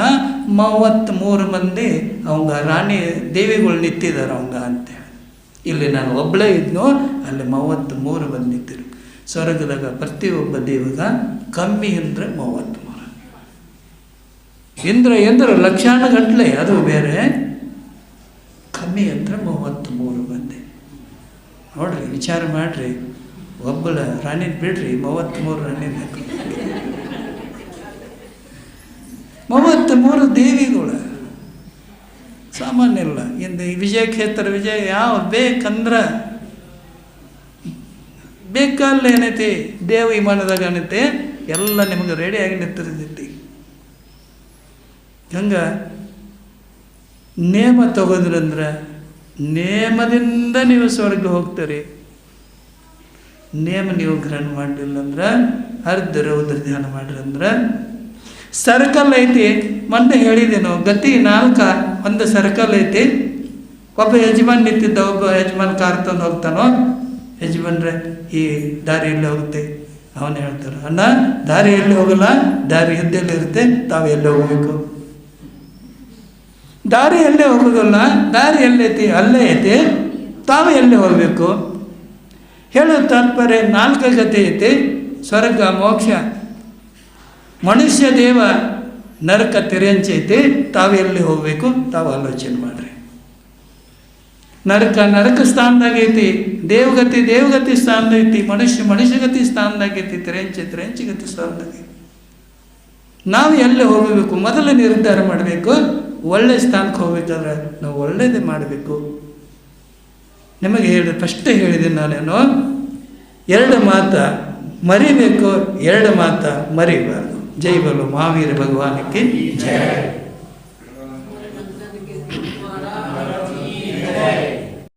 33 ಮಂದಿ ಅವಂಗ ರಾಣಿ ದೇವಿಗಳು ನಿಂತಿದ್ದಾರೆ ಅವಂಗ ಅಂತೇಳಿ. ಇಲ್ಲಿ ನಾನು ಒಬ್ಬಳೇ ಇದ್ನೋ, ಅಲ್ಲಿ 33 ಮಂದಿ ನಿಂತಿರು. ಸ್ವರ್ಗದಾಗ ಪ್ರತಿಯೊಬ್ಬ ದೇವಗ ಕಮ್ಮಿ ಅಂದರೆ 33. ಇಂದ್ರ ಲಕ್ಷಾಣ ಗಂಟ್ಲೆ, ಅದು ಬೇರೆ. ಕಮ್ಮಿ ಅಂದರೆ 33 ಮಂದಿ. ನೋಡ್ರಿ, ವಿಚಾರ ಮಾಡ್ರಿ. ಒಬ್ಬಳ ರಾಣಿ ಬಿಡ್ರಿ, 33 ರಾಣಿ 33 ದೇವಿಗಳು ಸಾಮಾನ್ಯ ಇಲ್ಲ. ಇಂದು ವಿಜಯ ಕ್ಷೇತ್ರ ವಿಜಯ ಯಾವ ಬೇಕಂದ್ರೆ ಬೇಕಲ್ಲ ಏನೈತಿ ದೇವ ವಿಮಾನದಾಗ ಏನೈತಿ ಎಲ್ಲ ನಿಮಗೆ ರೆಡಿಯಾಗಿ ನಿಂತಿರ್ತೈತಿ. ಹಂಗೆ ನೇಮ ತಗೋದ್ರಂದ್ರೆ ನೇಮದಿಂದ ನೀವು ಸ್ವರ್ಗ ಹೋಗ್ತೀರಿ. ನೇಮ ನೀವು ಗ್ರಹಣ ಮಾಡಲಿಲ್ಲ ಅಂದ್ರೆ ಅರ್ಧ ರೌದ್ರ ಧ್ಯಾನ ಮಾಡ್ರಂದ್ರೆ ಸರ್ಕಲ್ ಐತಿ. ಮೊನ್ನೆ ಹೇಳಿದೇನು ಗತಿ 4 ಒಂದು ಸರ್ಕಲ್ ಐತಿ. ಒಬ್ಬ ಯಜಮಾನ್ ನಿಂತಿದ್ದ, ಒಬ್ಬ ಯಜಮಾನ್ ಕಾರ್ ತಂದು ಹೋಗ್ತಾನೋ, ಯಜಮಾನ್ರೆ ಈ ದಾರಿ ಎಲ್ಲಿ ಹೋಗುತ್ತೆ? ಅವನು ಹೇಳ್ತಾರೆ, ಅಣ್ಣ ದಾರಿ ಎಲ್ಲಿ ಹೋಗಲ್ಲ, ದಾರಿ ಎದ್ದೆಲ್ಲಿ ಇರುತ್ತೆ, ತಾವು ಎಲ್ಲಿ ಹೋಗಬೇಕು. ದಾರಿ ಎಲ್ಲೇ ಹೋಗೋದಲ್ಲ, ದಾರಿ ಎಲ್ಲೈತಿ ಅಲ್ಲೇ ಐತಿ, ತಾವು ಎಲ್ಲಿ ಹೋಗಬೇಕು. ಹೇಳೋ ತಾತ್ಪರ್ಯ 4 ಗತಿ ಐತಿ: ಸ್ವರ್ಗ, ಮೋಕ್ಷ, ಮನುಷ್ಯ ದೇವ, ನರಕ ತಿರಂಚೈತಿ. ತಾವು ಎಲ್ಲಿ ಹೋಗಬೇಕು ತಾವು ಆಲೋಚನೆ ಮಾಡ್ರಿ. ನರಕ ಸ್ಥಾನದಾಗೈತಿ, ದೇವಗತಿ ಸ್ಥಾನದೈತಿ, ಮನುಷ್ಯಗತಿ ಸ್ಥಾನದಾಗೈತಿ, ತಿರಂಚಿ ಸ್ಥಾನದಾಗೈತಿ. ನಾವು ಎಲ್ಲಿ ಹೋಗಬೇಕು ಮೊದಲು ನಿರ್ಧಾರ ಮಾಡಬೇಕು. ಒಳ್ಳೆ ಸ್ಥಾನಕ್ಕೆ ಹೋಗ್ಬೇಕಾದ್ರೆ ನಾವು ಒಳ್ಳೇದೇ ಮಾಡಬೇಕು. ನಿಮಗೆ ಫಸ್ಟೇ ಹೇಳಿದೆ ನಾನೇನು, 2 ಮಾತು ಮರಿಬೇಕು, 2 ಮಾತು ಮರಿಬಾರ್ದು. ಜೈ ಬಲು ಮಹಾವೀರ ಭಗವಾನಕ್ಕೆ ಜಯ.